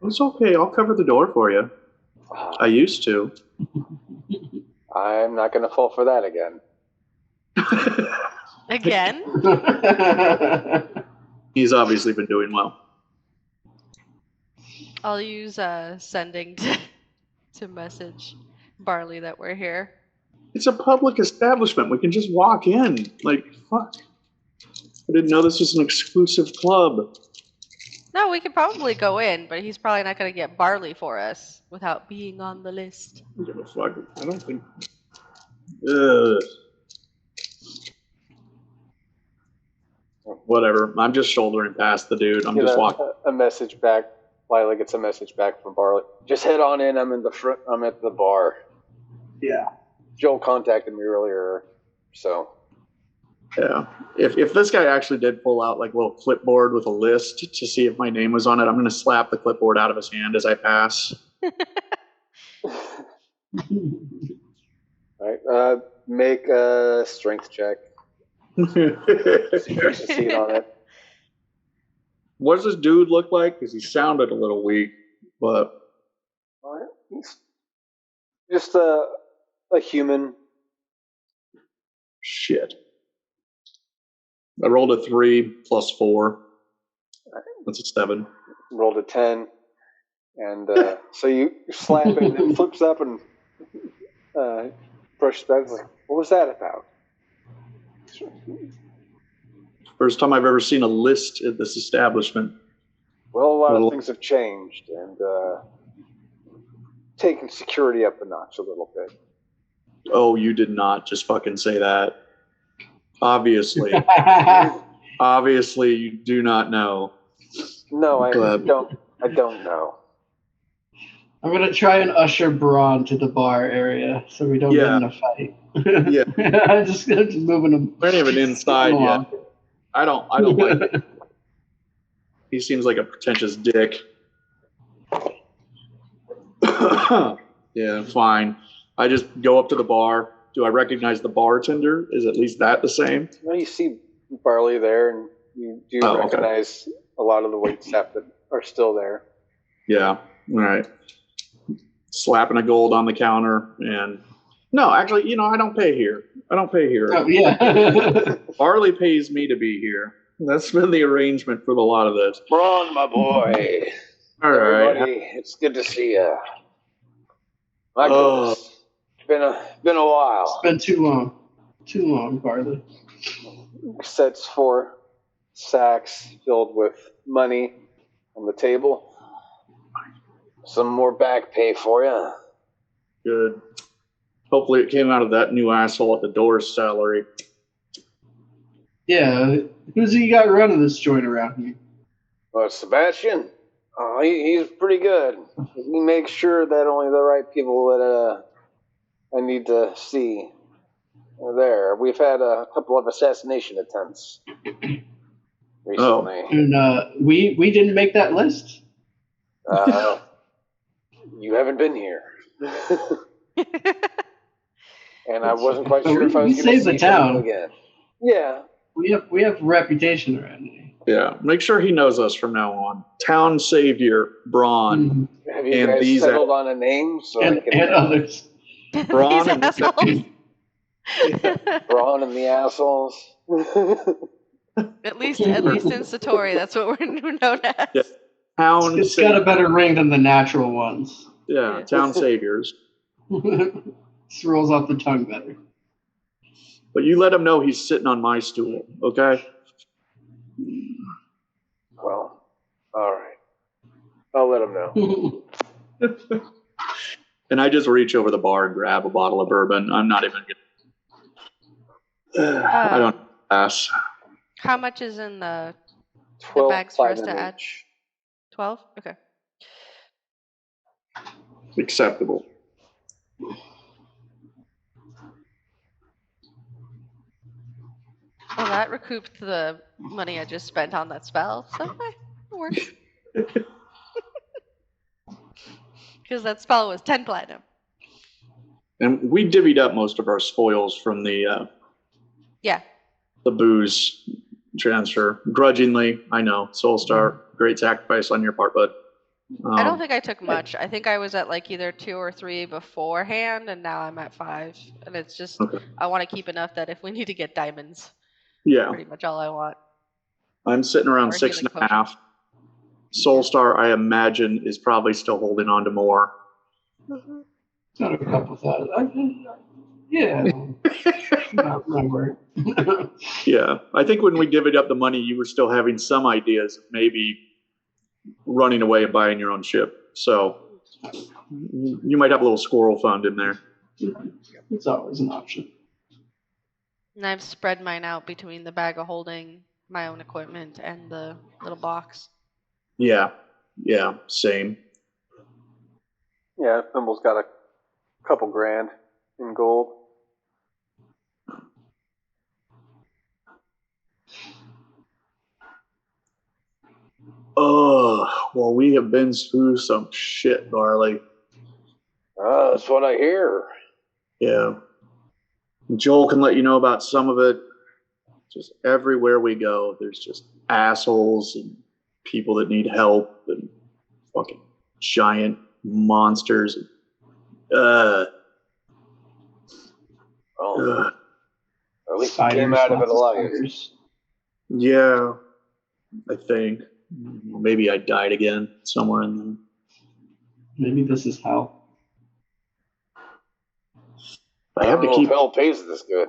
It's okay. I'll cover the door for you. I used to. I'm not going to fall for that again. Again? He's obviously been doing well. I'll use sending to message Barley that we're here. It's a public establishment. We can just walk in. Like, fuck. I didn't know this was an exclusive club. No, we could probably go in, but he's probably not going to get Barley for us without being on the list. I don't give a fuck. I don't think. Whatever. I'm just shouldering past the dude. I'm just walking. A message back. Lila gets a message back from Barley. Just head on in. I'm in the front. I'm at the bar. Yeah. Joel contacted me earlier, so. Yeah. If this guy actually did pull out like a little clipboard with a list to see if my name was on it, I'm going to slap the clipboard out of his hand as I pass. All right. Make a strength check. Succeed on it. What does this dude look like? Because he sounded a little weak, but. All right. He's just a human. Shit. I rolled a 3 plus 4. That's a 7. Rolled a 10. And so you slap it and it flips up and Pushed back. Like, what was that about? First time I've ever seen a list at this establishment. Well, a lot of things have changed and taken security up a notch a little bit. Oh, you did not just fucking say that. Obviously. Obviously, you do not know. No, I don't. I don't know. I'm gonna try and usher Bronn to the bar area so we don't get in a fight. Yeah. I'm just moving him. We ain't even inside yet. I don't like it. He seems like a pretentious dick. Yeah, fine. I just go up to the bar. Do I recognize the bartender? Is at least that the same? Well, you see Barley there, and you do recognize a lot of the wait staff that are still there. Yeah. All right. Slapping a gold on the counter, and no, actually, I don't pay here. Oh, yeah. Barley pays me to be here. That's been the arrangement for a lot of this. Bronn, my boy. All right. Everybody, it's good to see you. My goodness. Been a while. It's been too long. Too long, Barley. Sets 4 sacks filled with money on the table. Some more back pay for you. Good. Hopefully it came out of that new asshole at the door's salary. Yeah. Who's he got running this joint around here? Sebastian? Oh, he's pretty good. He makes sure that only the right people that I need to see are there. We've had a couple of assassination attempts recently. Oh. And we didn't make that list? You haven't been here. And I wasn't quite sure if I was going to see you again. Yeah. We have reputation around here. Yeah. Make sure he knows us from now on. Town Savior, Bronn. Mm-hmm. Have you guys settled on a name? So and others. Bronn and the Bronn and the assholes. At least in Satori, that's what we're known as. Yeah. Town it's got a better ring than the natural ones. Yeah, Town Saviors. This rolls off the tongue better. But you let him know he's sitting on my stool, okay? Well, all right. I'll let him know. And I just reach over the bar and grab a bottle of bourbon. I'm not even going I don't pass. How much is in the 12 bags for us to add? each. 12? Okay. Acceptable. Well, that recouped the money I just spent on that spell, so it works. Because that spell was 10 platinum. And we divvied up most of our spoils from the booze transfer. Grudgingly, I know. Soulstar, great sacrifice on your part, bud. I don't think I took much. I think I was at like either 2 or 3 beforehand, and now I'm at 5. And it's just, I want to keep enough that if we need to get diamonds, pretty much all I want. I'm sitting around 6.5. Soulstar, I imagine, is probably still holding on to more. Got a couple thousand. Yeah. Not remember. Yeah. I think when we divvied up the money, you were still having some ideas of maybe running away and buying your own ship. So you might have a little squirrel fund in there. It's always an option. And I've spread mine out between the bag of holding, my own equipment, and the little box. Yeah. Yeah. Same. Yeah, Thimble's got a couple grand in gold. Oh, well, we have been through some shit, Barley. That's what I hear. Yeah. Joel can let you know about some of it. Just everywhere we go, there's just assholes and people that need help and fucking giant monsters. Well, at least we came out of it alive. Yeah, I think. Maybe I died again somewhere in there. Maybe this is hell. I have to don't know keep. if hell pays this good.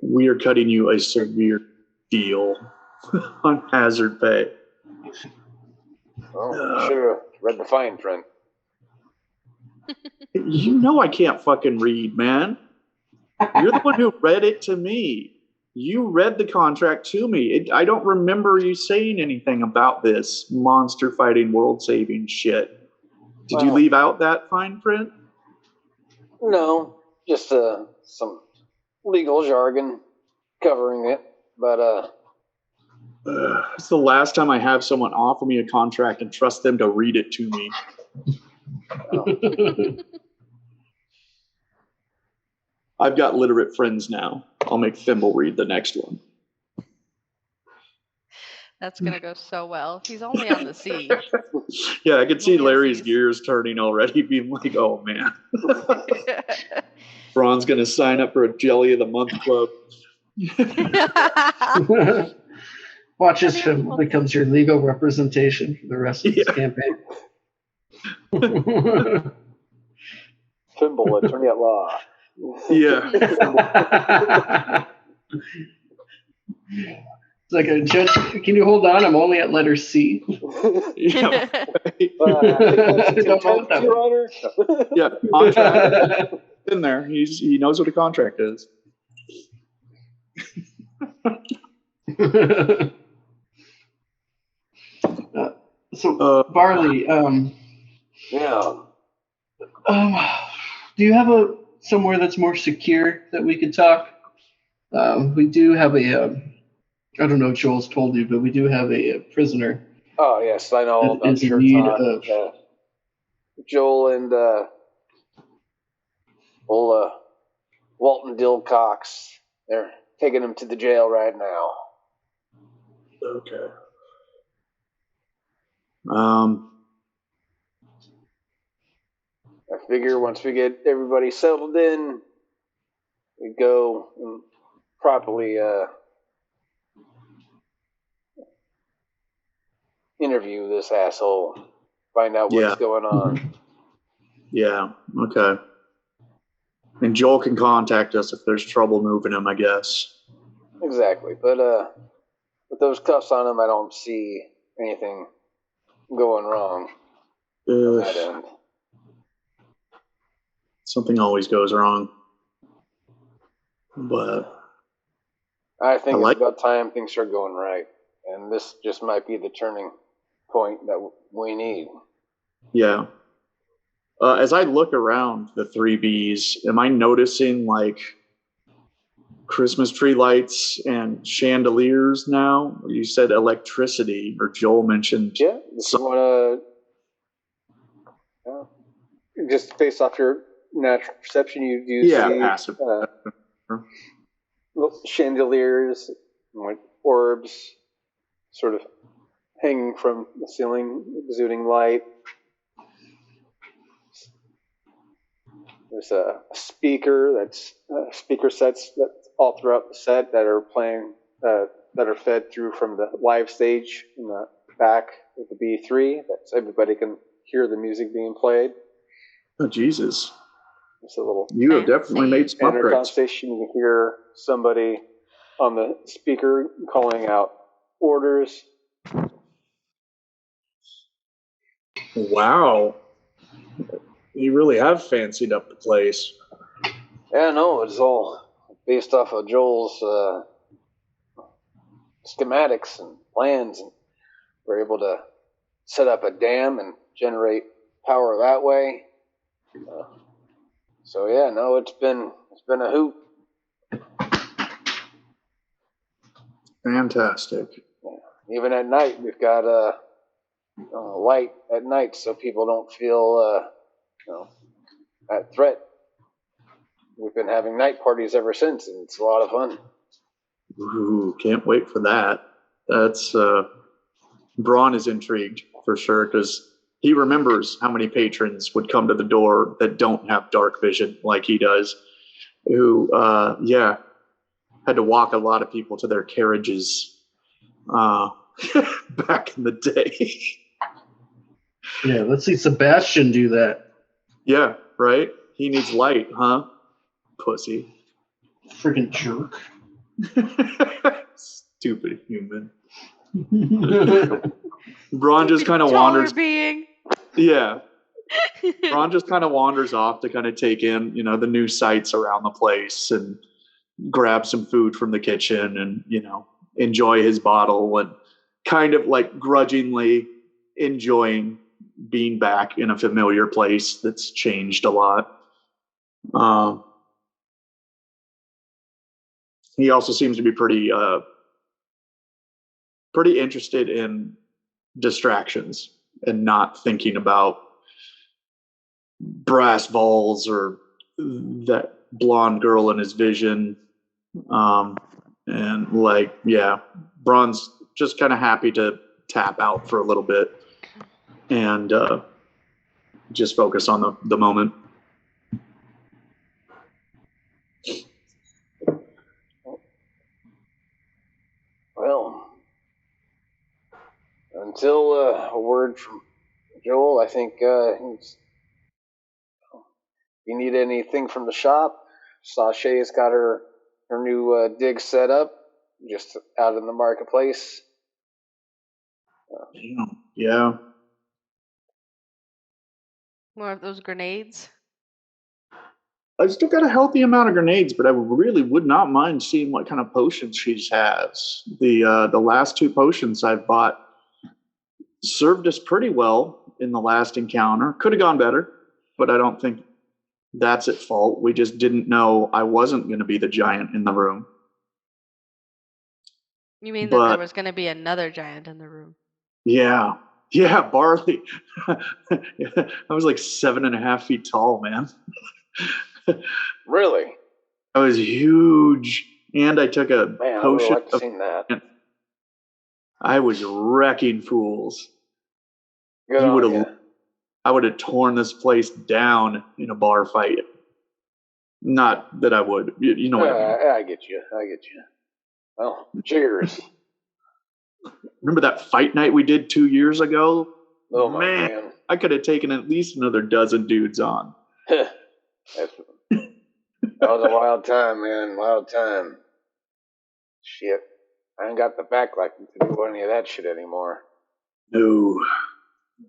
We are cutting you a severe deal on hazard pay. Well, you should have read the fine print. You know I can't fucking read, man. You're the one who read it to me. You read the contract to me. I don't remember you saying anything about this monster fighting world saving shit. Did you leave out that fine print? No, just some legal jargon covering it. But It's the last time I have someone offer me a contract and trust them to read it to me. I've got literate friends now. I'll make Thimble read the next one. That's gonna go so well. He's only on the sea. Yeah, I could see Yes, Larry's he's- gears turning already, being like, oh man. Bronn's going to sign up for a Jelly of the Month club. Watch as Fimble becomes your legal representation for the rest of this campaign. Thimble, attorney at law. Yeah. It's like a judge. Can you hold on? I'm only at letter C. Yeah. Your Honor. Yeah. Contract in there. He knows what a contract is. So Barley, Yeah. do you have somewhere that's more secure that we could talk? We do have I don't know if Joel's told you, but we do have a prisoner. Oh yes, I know all That about is in Sure need Talk. of- Joel and old Walton Dill Cox. They're taking him to the jail right now. Okay. I figure once we get everybody settled in, we go and properly interview this asshole, find out what's going on. Yeah. Okay. And Joel can contact us if there's trouble moving him, I guess. Exactly, but with those cuffs on him, I don't see anything going wrong on that end. Something always goes wrong. But I think I it's about time things are going right, and this just might be the turning point that we need. yeah. As I look around the 3Bs, am I noticing like Christmas tree lights and chandeliers now? You said electricity, or Joel mentioned. Yeah, if you want to, just based off your natural perception, you do see passive. little chandeliers, like orbs, sort of hanging from the ceiling, exuding light. There's a speaker speaker sets that's all throughout the set that are playing, that are fed through from the live stage in the back of the B3, so everybody can hear the music being played. Oh, Jesus. It's a little. You have definitely made some And in upgrades. conversation, you can hear somebody on the speaker calling out orders. Wow. You really have fancied up the place. Yeah, no, it's all based off of Joel's schematics and plans, and we're able to set up a dam and generate power that way. So yeah, no, it's been a hoot. Fantastic. Even at night, we've got light at night, so people don't feel at threat. We've been having night parties ever since, and it's a lot of fun. Ooh, can't wait for that. That's Bronn is intrigued for sure, because he remembers how many patrons would come to the door that don't have dark vision like he does, who had to walk a lot of people to their carriages back in the day. Yeah, let's see Sebastian do that. Yeah, right? He needs light, huh? Pussy. Freaking jerk. Stupid human. Bronn just kind of wanders. Being. Yeah. Bronn just kind of wanders off to kind of take in, the new sights around the place and grab some food from the kitchen and, enjoy his bottle and kind of like grudgingly enjoying being back in a familiar place that's changed a lot. He also seems to be pretty interested in distractions and not thinking about brass balls or that blonde girl in his vision. And Bronn's just kind of happy to tap out for a little bit and just focus on the moment. Well, until a word from Joel, I think if you need anything from the shop, Sashay's got her new dig set up just out in the marketplace. Yeah. More of those grenades. I've still got a healthy amount of grenades, but I really would not mind seeing what kind of potions she has. The last 2 potions I've bought served us pretty well in the last encounter. Could have gone better, but I don't think that's at fault. We just didn't know I wasn't going to be the giant in the room. You mean that there was going to be another giant in the room? Yeah. Yeah, Barley. I was like 7.5 feet tall, man. Really? I was huge, and I took a potion. I would have liked to seen that. I was wrecking fools. Good on you. I would have torn this place down in a bar fight. Not that I would. You know what I mean. I get you. Well, cheers. Remember that fight night we did 2 years ago? Oh, man. I could have taken at least another dozen dudes on. That was a wild time, man. Wild time. Shit. I ain't got the backlight to do any of that shit anymore. No.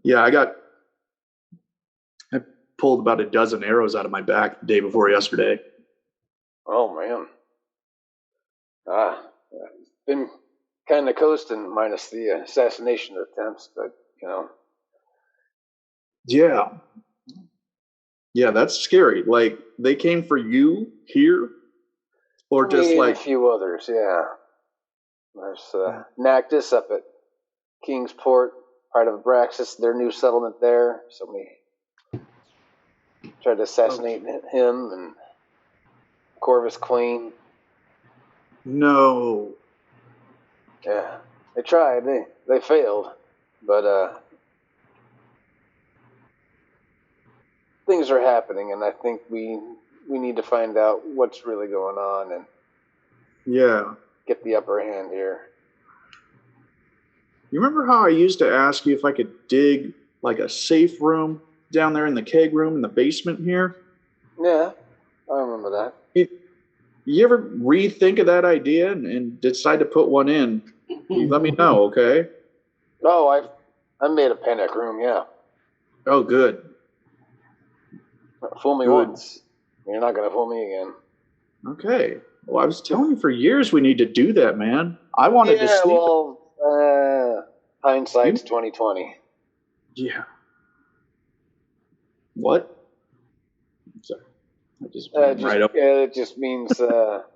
Yeah, I pulled about a dozen arrows out of my back the day before yesterday. Oh, man. Been kind of coasting minus the assassination attempts, but, Yeah. Yeah, that's scary. Like, they came for you here? Or just like... a few others, yeah. There's Nactus up at Kingsport, part of Abraxas, their new settlement there. Somebody tried to assassinate him and Corvus Queen. No. Yeah, they tried. They failed, but things are happening, and I think we need to find out what's really going on and get the upper hand here. You remember how I used to ask you if I could dig like a safe room down there in the keg room in the basement here? Yeah, I remember that. You ever rethink of that idea and decide to put one in? You let me know, okay? Oh, I made a panic room, yeah. Oh, good. Fool me once. You're not going to fool me again. Okay. Well, I was telling you for years we need to do that, man. I wanted to sleep. Well, hindsight's 2020. Yeah. What? I'm sorry. It just means, if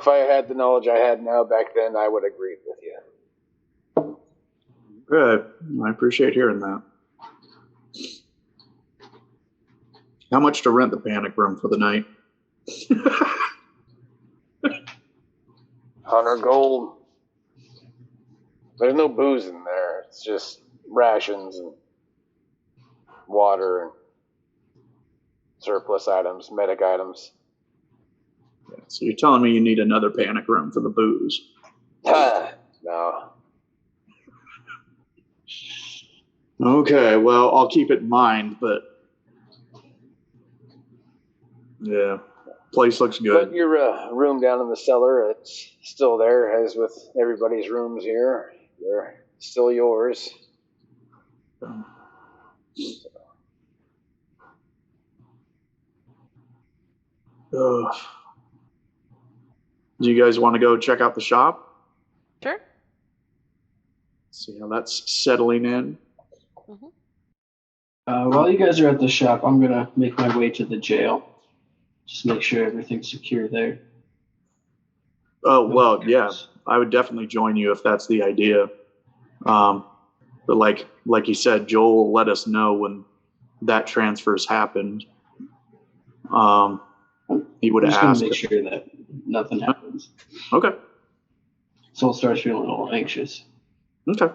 I had the knowledge I had now back then, I would agree with you. Good. I appreciate hearing that. How much to rent the panic room for the night? 100 gold. There's no booze in there. It's just rations and water and surplus items, medic items. Yeah, so you're telling me you need another panic room for the booze? No. Okay, well, I'll keep it in mind, but Yeah. Place looks good. But your room down in the cellar, it's still there, as with everybody's rooms here. They're still yours. Do you guys want to go check out the shop? Sure. See how that's settling in. While you guys are at the shop, I'm gonna make my way to the jail. Just make sure everything's secure there. Oh, well, yeah. I would definitely join you if that's the idea. But like you said, Joel will let us know when that transfer's happened. He would I'm just ask. gonna make sure that nothing happens. Okay. Soul starts feeling a little anxious. Okay.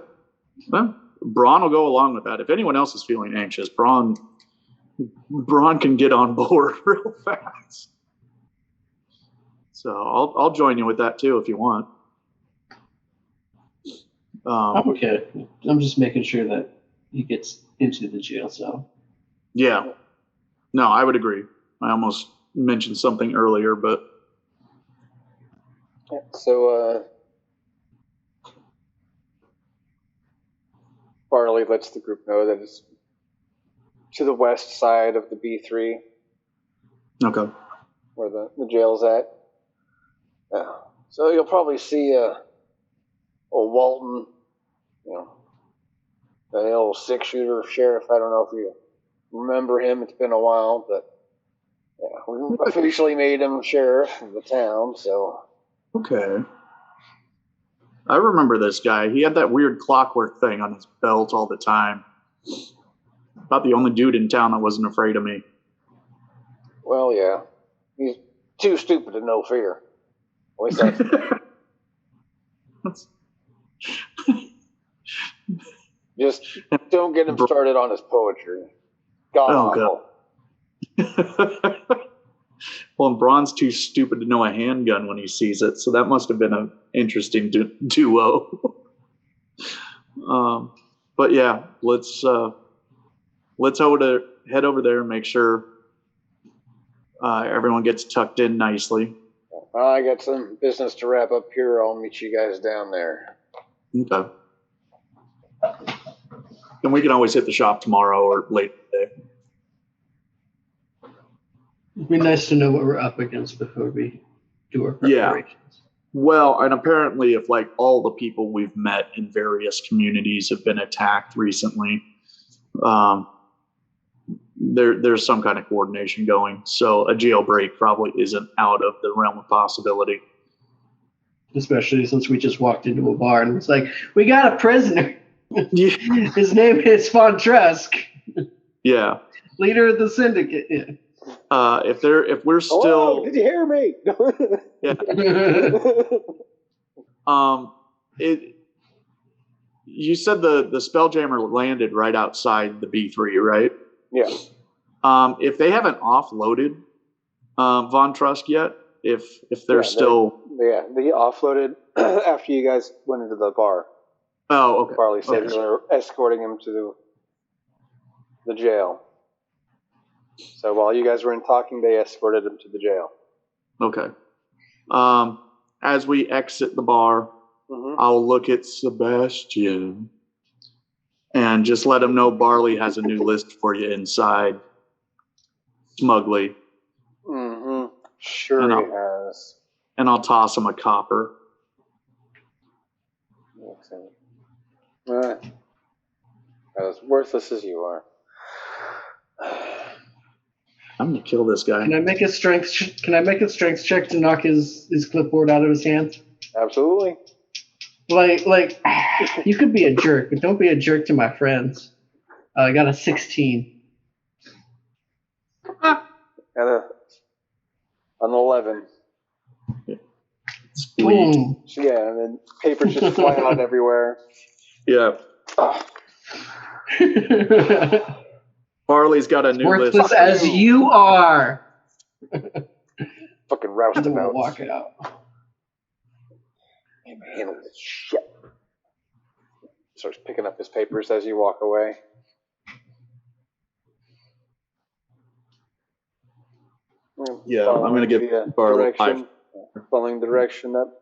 Well, Bronn will go along with that. If anyone else is feeling anxious, Bronn can get on board real fast. So I'll join you with that too if you want. I'm okay. I'm just making sure that he gets into the jail cell. Yeah. No, I would agree. I almost mentioned something earlier, but So Barley lets the group know that it's to the west side of the B3, okay. where the jail's at. Yeah. So you'll probably see a Walton, the old 6-shooter sheriff. I don't know if you remember him. It's been a while, but yeah, we officially made him sheriff of the town. So Okay. I remember this guy. He had that weird clockwork thing on his belt all the time. About the only dude in town that wasn't afraid of me. well, yeah, he's too stupid to know fear. At least that's just don't get him started on his poetry. God awful. Well, and Bronn's too stupid to know a handgun when he sees it, so that must have been an interesting duo. But yeah, let's head over there and make sure everyone gets tucked in nicely. I got some business to wrap up here. I'll meet you guys down there. Okay. And we can always hit the shop tomorrow or later today. It'd be nice to know what we're up against before we do our preparations. Yeah. Well, and apparently if like all the people we've met in various communities have been attacked recently, there's some kind of coordination going. So a jailbreak probably isn't out of the realm of possibility. Especially since we just walked into a bar and it's like, we got a prisoner. Yeah. His name is Von Tresk. Yeah. Leader of the syndicate. Yeah. If we're still, hello, did you hear me? Yeah. You said the Spelljammer landed right outside the B3, right? Yeah. If they haven't offloaded Von Trusk yet, if they're still, they offloaded after you guys went into the bar. Oh, okay. Barley said you were escorting him to the jail. So while you guys were in talking, they escorted him to the jail. Okay. As we exit the bar, I'll look at Sebastian and just let him know Barley has a new list for you inside. Smugly. Mm-hmm. Sure he has. And I'll toss him a copper. As worthless as you are. I'm gonna kill this guy. Can I make a strength check to knock his clipboard out of his hand? Absolutely. Like, you could be a jerk, but don't be a jerk to my friends. I got a 16. And an 11. Boom. So yeah, and then papers just fly out everywhere. Yeah. Barley's got a new list. Worthless as you are. Fucking roused him out. Walk out. Can't handle this shit. Starts picking up his papers as you walk away. Yeah, I'm going to give Barley direction. Following the direction that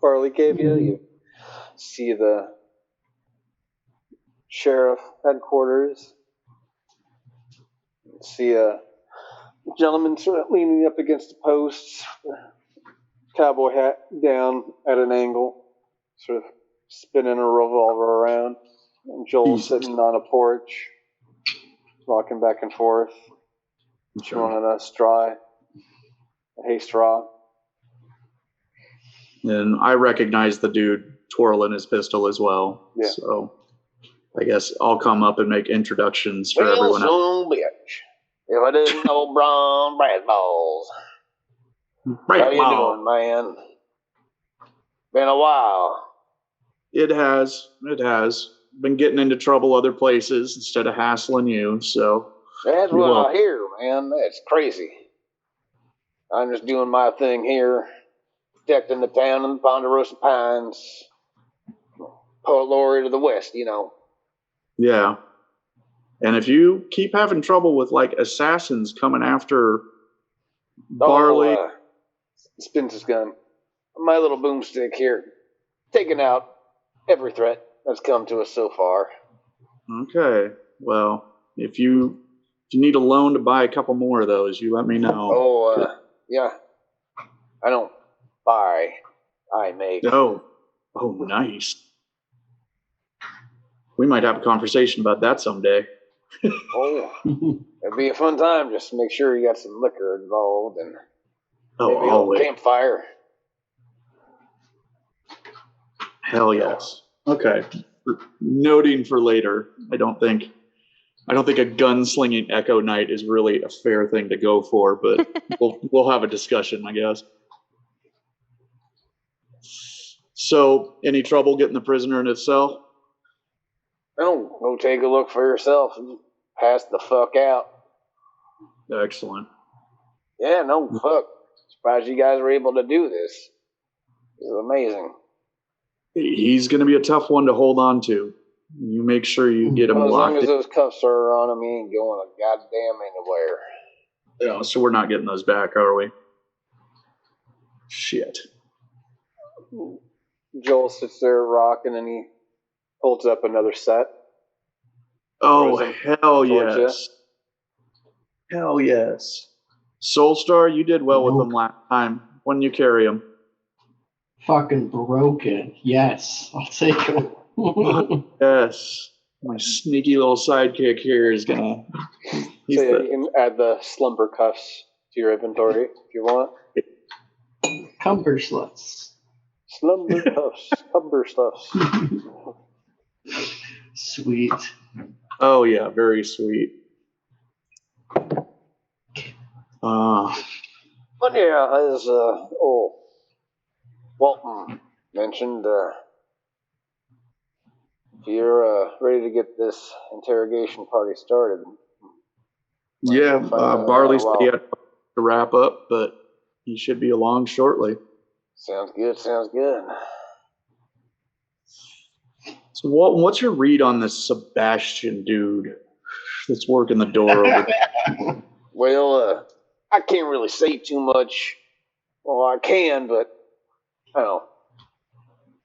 Barley gave you, you see the sheriff headquarters. See a gentleman sort of leaning up against the posts, cowboy hat down at an angle, sort of spinning a revolver around. And Joel sitting on a porch, walking back and forth, chewing on a hay straw. And I recognize the dude twirling his pistol as well. Yeah. So I guess I'll come up and make introductions for everyone else. Bitch. If I didn't know Bronn Brad Balls. How you doing, man? Been a while. It has. Been getting into trouble other places instead of hassling you, so. That's what I hear, man. That's crazy. I'm just doing my thing here, protecting the town and the Ponderosa Pines. Poet laureate of the West, you know. Yeah. And if you keep having trouble with, like, assassins coming after Barley. Spins his gun. My little boomstick here, taking out every threat that's come to us so far. Okay. Well, if you need a loan to buy a couple more of those, you let me know. Yeah. I don't buy. I make. Oh, nice. We might have a conversation about that someday. It'd be a fun time. Just make sure you got some liquor involved and maybe a always. campfire. Hell yes. Okay. Noting for later. I don't think a gunslinging Echo Knight is really a fair thing to go for, but we'll have a discussion, I guess. So, any trouble getting the prisoner in his cell? No, go take a look for yourself and pass the fuck out. Excellent. Yeah, no, fuck. Surprised you guys were able to do this. This is amazing. He's going to be a tough one to hold on to. You make sure you get him locked in. As long as those cuffs are on him, he ain't going a goddamn anywhere. Yeah, so we're not getting those back, are we? Shit. Joel sits there rocking and he holds up another set. Oh, hell yes. Hell yes. Soulstar, you did well with them last time. When you carry them. Fucking broken. Yes, I'll take him. Yes. My sneaky little sidekick here is gonna. You can add the slumber cuffs to your inventory if you want. Cumber sluts. Slumber cuffs, cumber stuffs. Sweet. Oh yeah, very sweet. But yeah, as Walton mentioned, if you're ready to get this interrogation party started. Yeah, Barley said he had to wrap up, but he should be along shortly. Sounds good. So, Walton, what's your read on this Sebastian dude that's working the door over there? Well, I can't really say too much. Well, I can, but I don't know.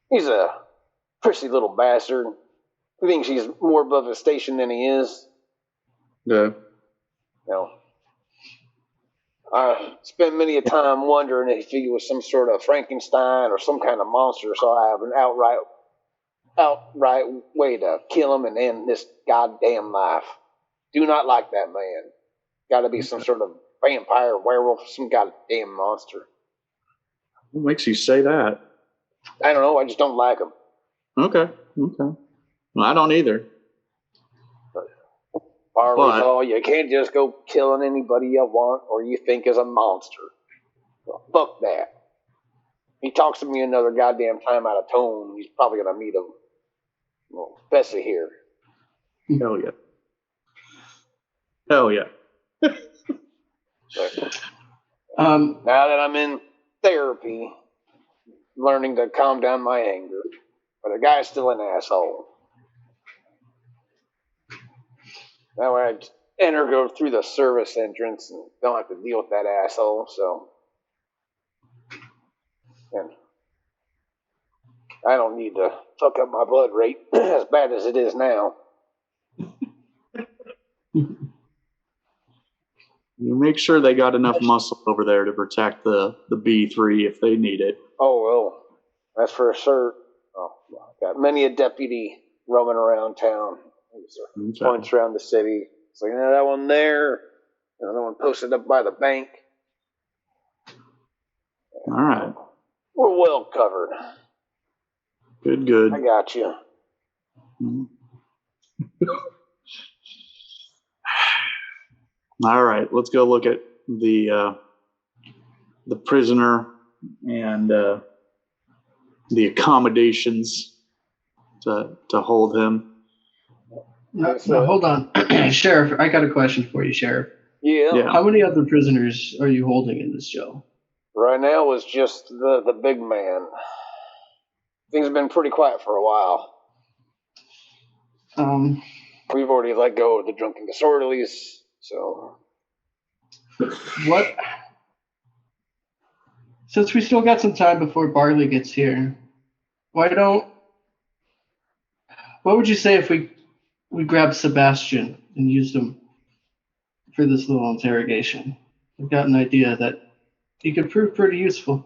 He's a prissy little bastard. He thinks he's more above his station than he is. Yeah. You know, I spent many a time wondering if he was some sort of Frankenstein or some kind of monster, so I have an outright way to kill him and end this goddamn life. Do not like that man. Got to be some sort of vampire, werewolf, some goddamn monster. What makes you say that? I don't know. I just don't like him. Okay. Well, I don't either. Barley's you can't just go killing anybody you want or you think is a monster. Well, fuck that. He talks to me another goddamn time out of tone. He's probably going to meet him. Well, especially here. Hell yeah. But, now that I'm in therapy, learning to calm down my anger, but the guy's still an asshole. Now I go through the service entrance and don't have to deal with that asshole. So, and I don't need to fuck up my blood rate as bad as it is now. You make sure they got enough muscle over there to protect the B3 if they need it. Oh, well, that's for sure. Oh, got many a deputy roaming around town. Okay. Points around the city. It's like, that one there. Another one posted up by the bank. All right. We're well covered. Good. I got you. All right, let's go look at the prisoner and the accommodations to hold him. No, hold on. Sheriff, I got a question for you, Sheriff. Yeah. How many other prisoners are you holding in this jail? Right now is just the big man. Things have been pretty quiet for a while. We've already let go of the drunken disorderlies, so... What? Since we still got some time before Barley gets here, what would you say if we grab Sebastian and used him for this little interrogation? I've got an idea that he could prove pretty useful.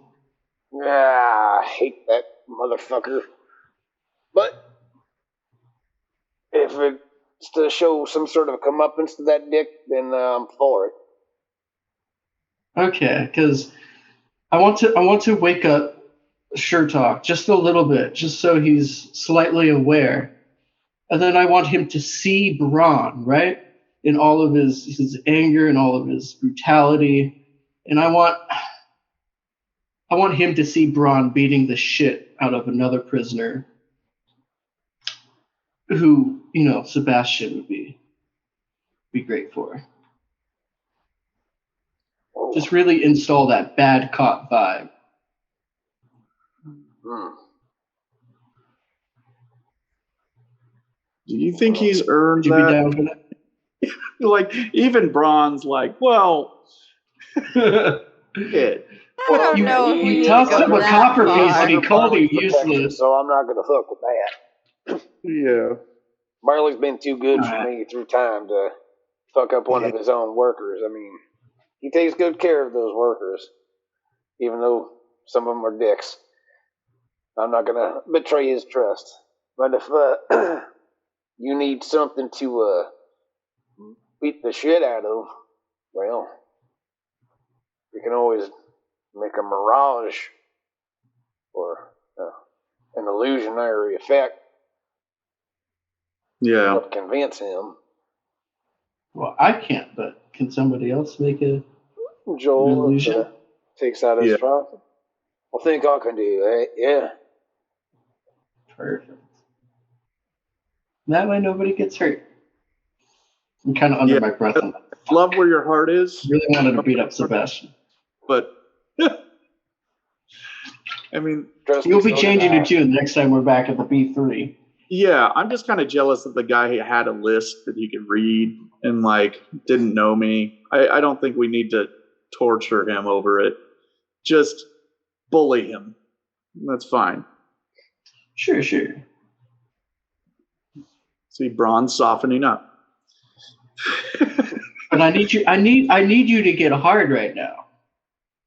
I hate that motherfucker. But if it's to show some sort of comeuppance to that dick, then I'm for it. Okay, because I want to wake up Shertalk just a little bit, just so he's slightly aware. And then I want him to see Bronn, right? In all of his anger and all of his brutality. And I want him to see Bronn beating the shit out of another prisoner who, Sebastian would be great for. Just really install that bad cop vibe. Do you think he's earned Would you that? be down for that? Like, even Bronn's like, well, I shit. don't You- know if you we need to tossed go him a that copper far. piece and he called you Protection, useless. so I'm not going to fuck with that. Yeah. Barley's been too good for Alright. me through time to fuck up one of his own workers. I mean, he takes good care of those workers, even though some of them are dicks. I'm not going to betray his trust. But if you need something to beat the shit out of, well, you can always make a mirage or an illusionary effect to Yeah. help convince him. Well, I can't, but can somebody else make a Joel illusion? takes out his Yeah. trunk. I think I can do that, yeah. Perfect. That way nobody gets hurt. I'm kind of under Yeah. my breath on that. Love where your heart is, Really wanted to beat up Sebastian. but I mean, Trust me, You'll be so did changing I. your tune next time we're back at the B3. yeah, I'm just kind of jealous that the guy had a list that he could read and like didn't know me. I don't think we need to torture him over it. Just bully him. That's fine. Sure. See, Bronn's softening up. But I need you to get hard right now.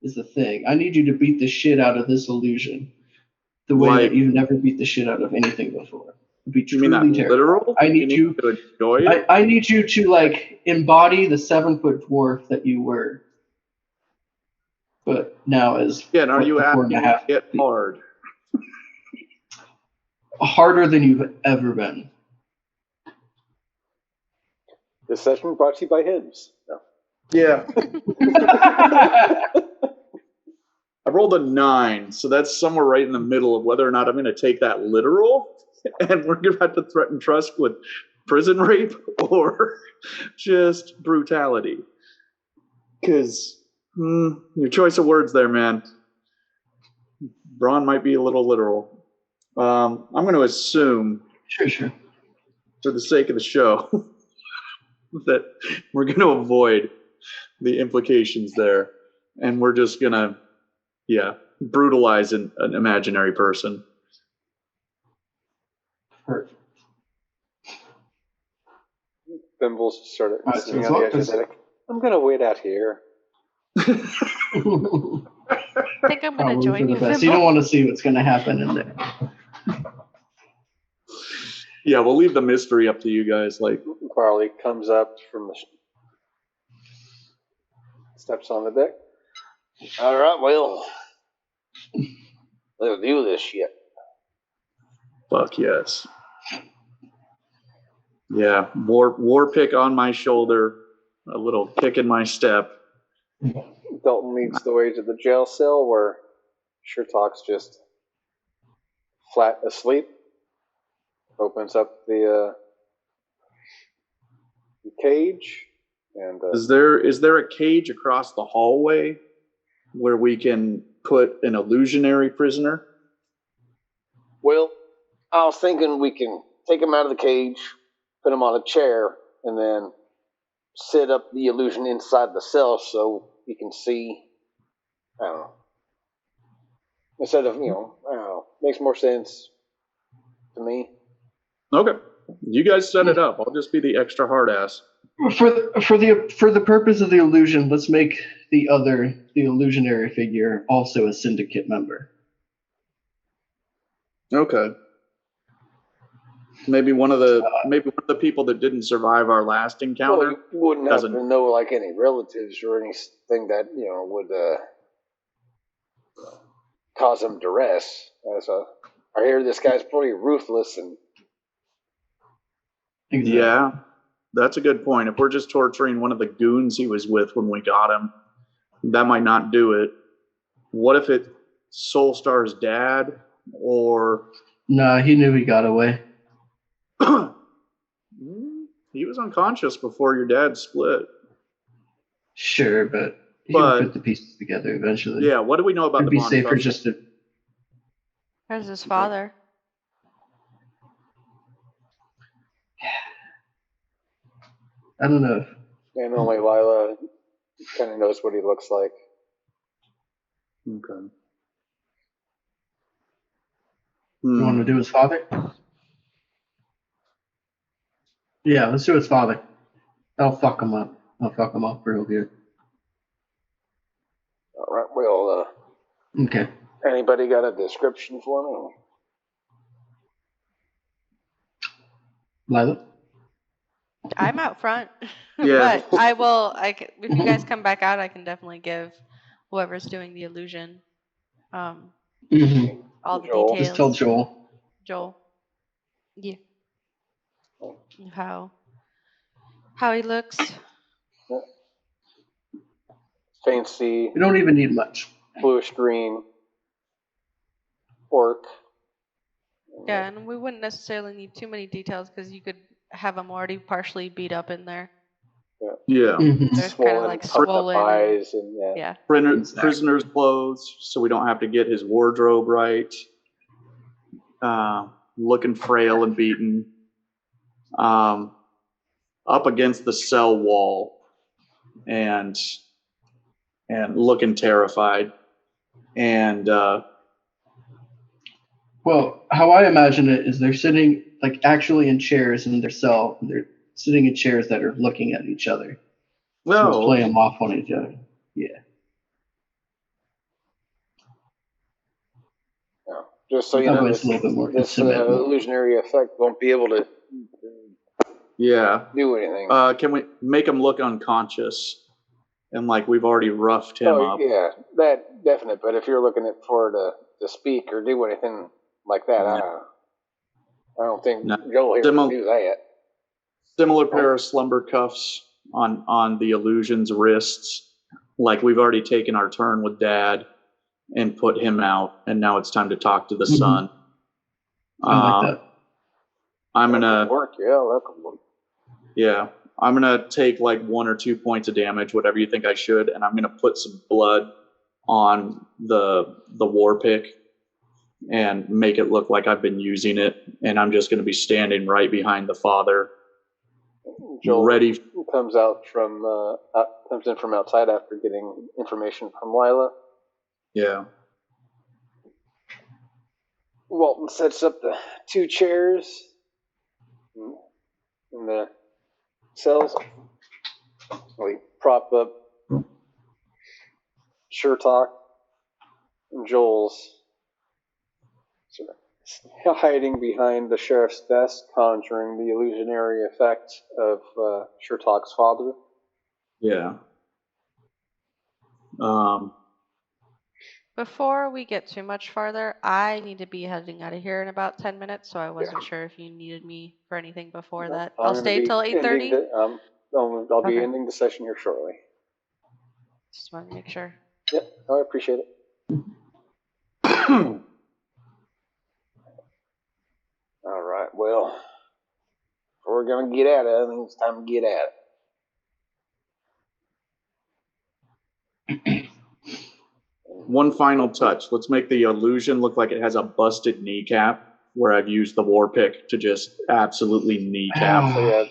Is the thing. I need you to beat the shit out of this illusion. The way Like- that you've never beat the shit out of anything before. It'd be You mean truly that terrible. literal? I need you to enjoy it. I need you to like embody the 7-foot dwarf that you were. But now as Yeah, and are you the asking 4.5 to get hard? harder than you've ever been. This session brought to you by Hims. No. Yeah. I rolled a 9, so that's somewhere right in the middle of whether or not I'm going to take that literal, and we're going to have to threaten trust with prison rape or just brutality. Because your choice of words there, man. Bronn might be a little literal. I'm going to assume, Sure. for the sake of the show, that we're going to avoid the implications there, and we're just going to, brutalize an imaginary person. Perfect. Thimbles sort of Right, sitting so on the as edge of the deck. I'm gonna wait out here. I think I'm gonna Probably join for the you. best. You don't want to see what's going to happen in there. Yeah, we'll leave the mystery up to you guys. Like, Barley comes up from the steps on the deck. All right, well, let's do this shit. fuck yes. Yeah, war pick on my shoulder, a little kick in my step. Dalton leads the way to the jail cell where Sherlock's just flat asleep. Opens up the cage and Is there a cage across the hallway where we can put an illusionary prisoner? Well, I was thinking we can take him out of the cage, put him on a chair, and then set up the illusion inside the cell so he can see. I don't know. Instead of, I don't know. Makes more sense to me. Okay, you guys set it up. I'll just be the extra hard ass. For the purpose of the illusion, let's make the illusionary figure also a syndicate member. Okay. Maybe one of the people that didn't survive our last encounter. Well, you wouldn't have to know like any relatives or anything that would cause him duress. I hear this guy's pretty ruthless and. Exactly. Yeah, that's a good point. If we're just torturing one of the goons he was with when we got him, that might not do it. What if it's Soulstar's dad or? No, he knew he got away. He was unconscious before your dad split. Sure, but he would put the pieces together eventually. Yeah, what do we know about It'd the be safer Montrose? just to. Where's his father? I don't know. and only Lila kind of knows what he looks like. Okay. You want to do his father? Yeah, let's do his father. I'll fuck him up. I'll fuck him up real good. All right, well, Okay. anybody got a description for me? Lila? I'm out front. Yeah. But if you guys come back out, I can definitely give whoever's doing the illusion all the Joel. details. Just tell Joel. Joel. Yeah. How he looks. Fancy, You don't even need much. bluish green, orc. Yeah, and we wouldn't necessarily need too many details because you could have him already partially beat up in there. Yeah. They're kind of like puffed up swollen. eyes, and Yeah. Prisoner's clothes, so we don't have to get his wardrobe right. Looking frail and beaten. Up against the cell wall and looking terrified. And Well, how I imagine it is they're sitting like actually in chairs in their cell. They're sitting in chairs that are looking at each other. So let's play them off on each other. Yeah. Just so you That know, way it's a little bit more this intimate. illusionary effect won't be able to do anything. Can we make him look unconscious? And like we've already roughed him up. Yeah, that definite. But if you're looking for to speak or do anything like that, I don't think Joel here can do that. Similar pair of slumber cuffs on the illusion's wrists. Like we've already taken our turn with Dad and put him out, and now it's time to talk to the son. I like that. I'm gonna work. Yeah, that could work. Yeah, I'm gonna take like 1 or 2 points of damage, whatever you think I should, and I'm gonna put some blood on the war pick and make it look like I've been using it, and I'm just gonna be standing right behind the father, Joel Ready. comes in from outside after getting information from Lila. Yeah. Walton sets up the 2 chairs in the cells. We prop up Shertalk and Joel's sort of hiding behind the sheriff's desk, conjuring the illusionary effect of Shertalk's father. Yeah. Before we get too much farther, I need to be heading out of here in about 10 minutes, so I wasn't sure if you needed me for anything before that. I'll stay till 8:30. I'll be Okay. ending the session here shortly. Just wanted to make sure. Yep, I appreciate it. All right, well, if we're going to get at it, I think it's time to get at it. One final touch. Let's make the illusion look like it has a busted kneecap, where I've used the war pick to just absolutely kneecap. So yeah,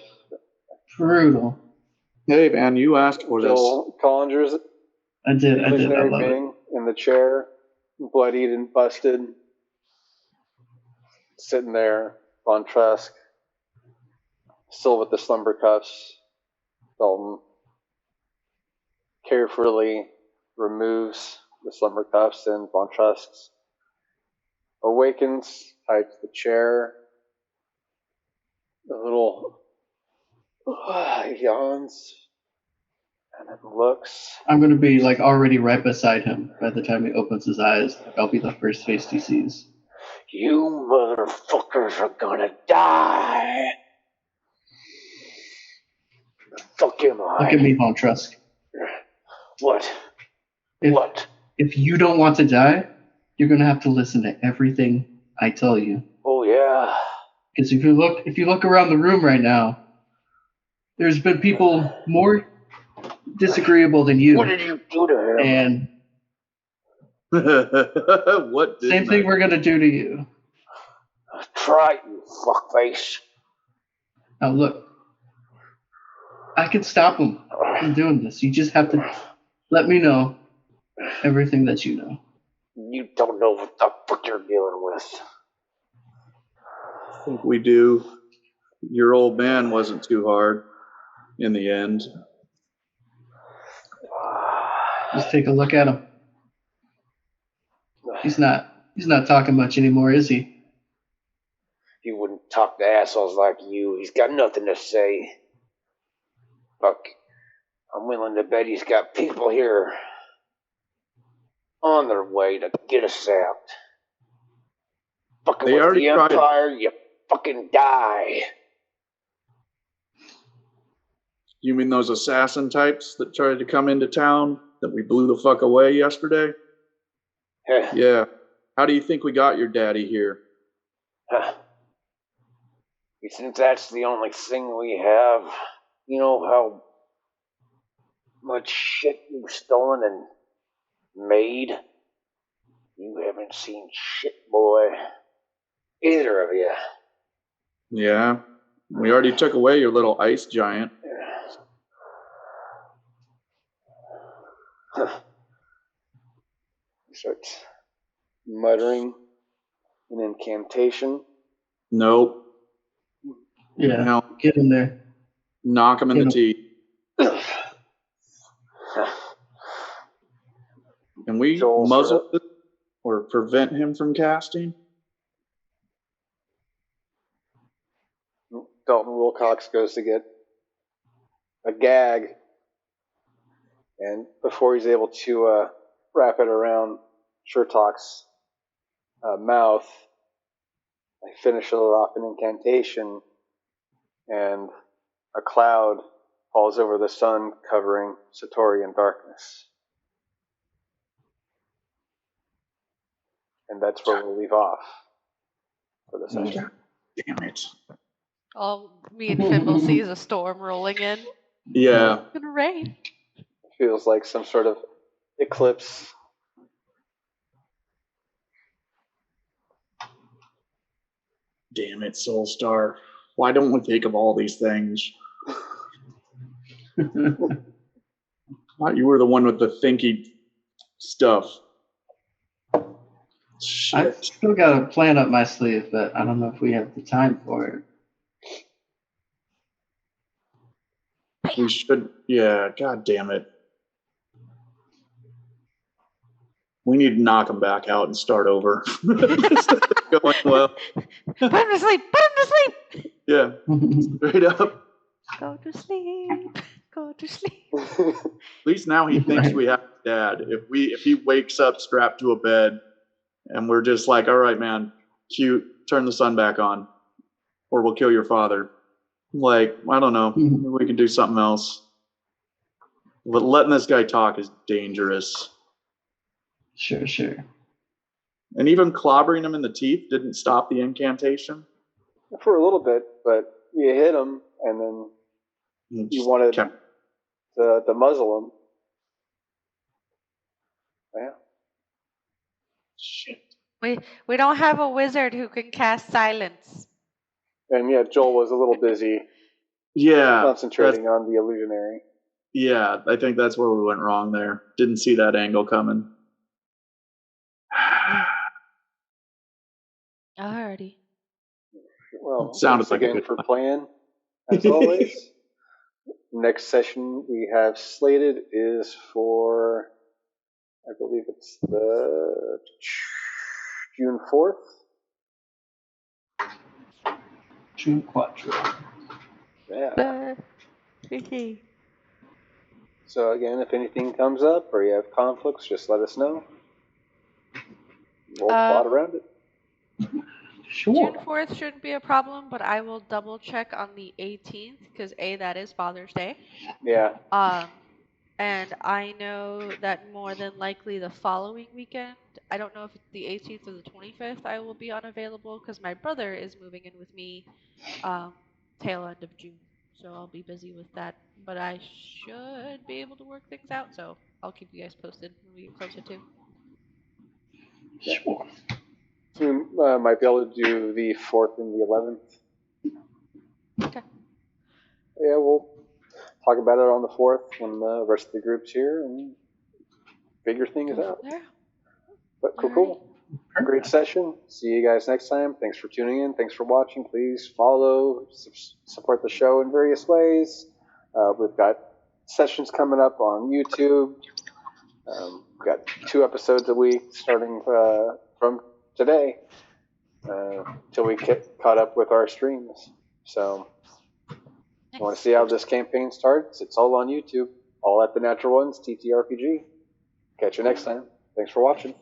Brutal. Hey, man, you asked for this. Joel Collinger's I did. I illusionary love it. being in the chair, bloodied and busted, sitting there, Von Trask, still with the slumber cuffs. Dalton carefully removes the slumber cuffs, and Von Trask awakens, tied to the chair. A little yawns, and then looks. I'm gonna be like already right beside him by the time he opens his eyes. I'll be the first face he sees. You motherfuckers are gonna die. The fuck am I? Look at me, Von Trusk. What? What? If you don't want to die, you're gonna have to listen to everything I tell you. Oh yeah. Because if you look around the room right now, there's been people more disagreeable than you. What did you do to him? And What? Same thing we're gonna do to you. Try, you fuckface. Now look, I can stop him from doing this. You just have to let me know everything that you know. You don't know what the fuck you're dealing with. I think we do. Your old man wasn't too hard in the end. Just take a look at him. He's not talking much anymore, is he? He wouldn't talk to assholes like you. He's got nothing to say. Fuck. I'm willing to bet he's got people here on their way to get us out. Fucking They with already the tried. Empire, you fucking die. You mean those assassin types that tried to come into town that we blew the fuck away yesterday? Huh. Yeah. How do you think we got your daddy here? Huh. Since that's the only thing we have, you know how much shit you've stolen and made? You haven't seen shit, boy. Either of you. Yeah. We already took away your little ice giant. He starts muttering an incantation. Nope. Yeah. No. Get in there. Knock him in the teeth. Can we Joel muzzle it or prevent him from casting? Dalton Wilcox goes to get a gag, and before he's able to wrap it around Shertalk's mouth, I finish it off an incantation, and a cloud falls over the sun, covering Satori in darkness. And that's where we'll leave off for the session. Damn it. All me and Fimble see is a storm rolling in. Yeah. It's gonna rain. Feels like some sort of eclipse. Damn it, Soulstar. Why don't we think of all these things? Thought you were the one with the thinky stuff. I've Shit. still got a plan up my sleeve, but I don't know if we have the time for it. We should. Yeah. God damn it. We need to knock him back out and start over. Going well. Put him to sleep. Put him to sleep. Yeah. Straight up. Go to sleep. Go to sleep. At least now he thinks we have a dad. If he wakes up strapped to a bed, and we're just like, all right, man, cute, turn the sun back on, or we'll kill your father. Like, I don't know. Maybe we can do something else. But letting this guy talk is dangerous. Sure. And even clobbering him in the teeth didn't stop the incantation. For a little bit, but you hit him, and then you wanted to muzzle him. Yeah. Shit. We don't have a wizard who can cast silence. And yeah, Joel was a little busy concentrating on the illusionary. Yeah, I think that's where we went wrong there. Didn't see that angle coming. Alrighty. Well, Sounded thanks like a again good for plan. playing, as always. Next session we have slated is for, I believe it's the June 4th. June Quattro. Yeah. So again, if anything comes up or you have conflicts, just let us know. We'll plot around it. Sure. June 4th shouldn't be a problem, but I will double check on the 18th because that is Father's Day. Yeah. And I know that more than likely the following weekend, I don't know if it's the 18th or the 25th, I will be unavailable because my brother is moving in with me tail end of June. So I'll be busy with that. But I should be able to work things out, so I'll keep you guys posted when we get closer to. Sure. So we might be able to do the 4th and the 11th. Okay. Yeah, we'll talk about it on the 4th when the rest of the group's here and figure things out. There. But cool. Great session. See you guys next time. Thanks for tuning in. Thanks for watching. Please follow, support the show in various ways. We've got sessions coming up on YouTube. We've got 2 episodes a week starting from today till we get caught up with our streams. So if you want to see how this campaign starts, it's all on YouTube. All at the Natural 1's TTRPG. Catch you next time. Thanks for watching.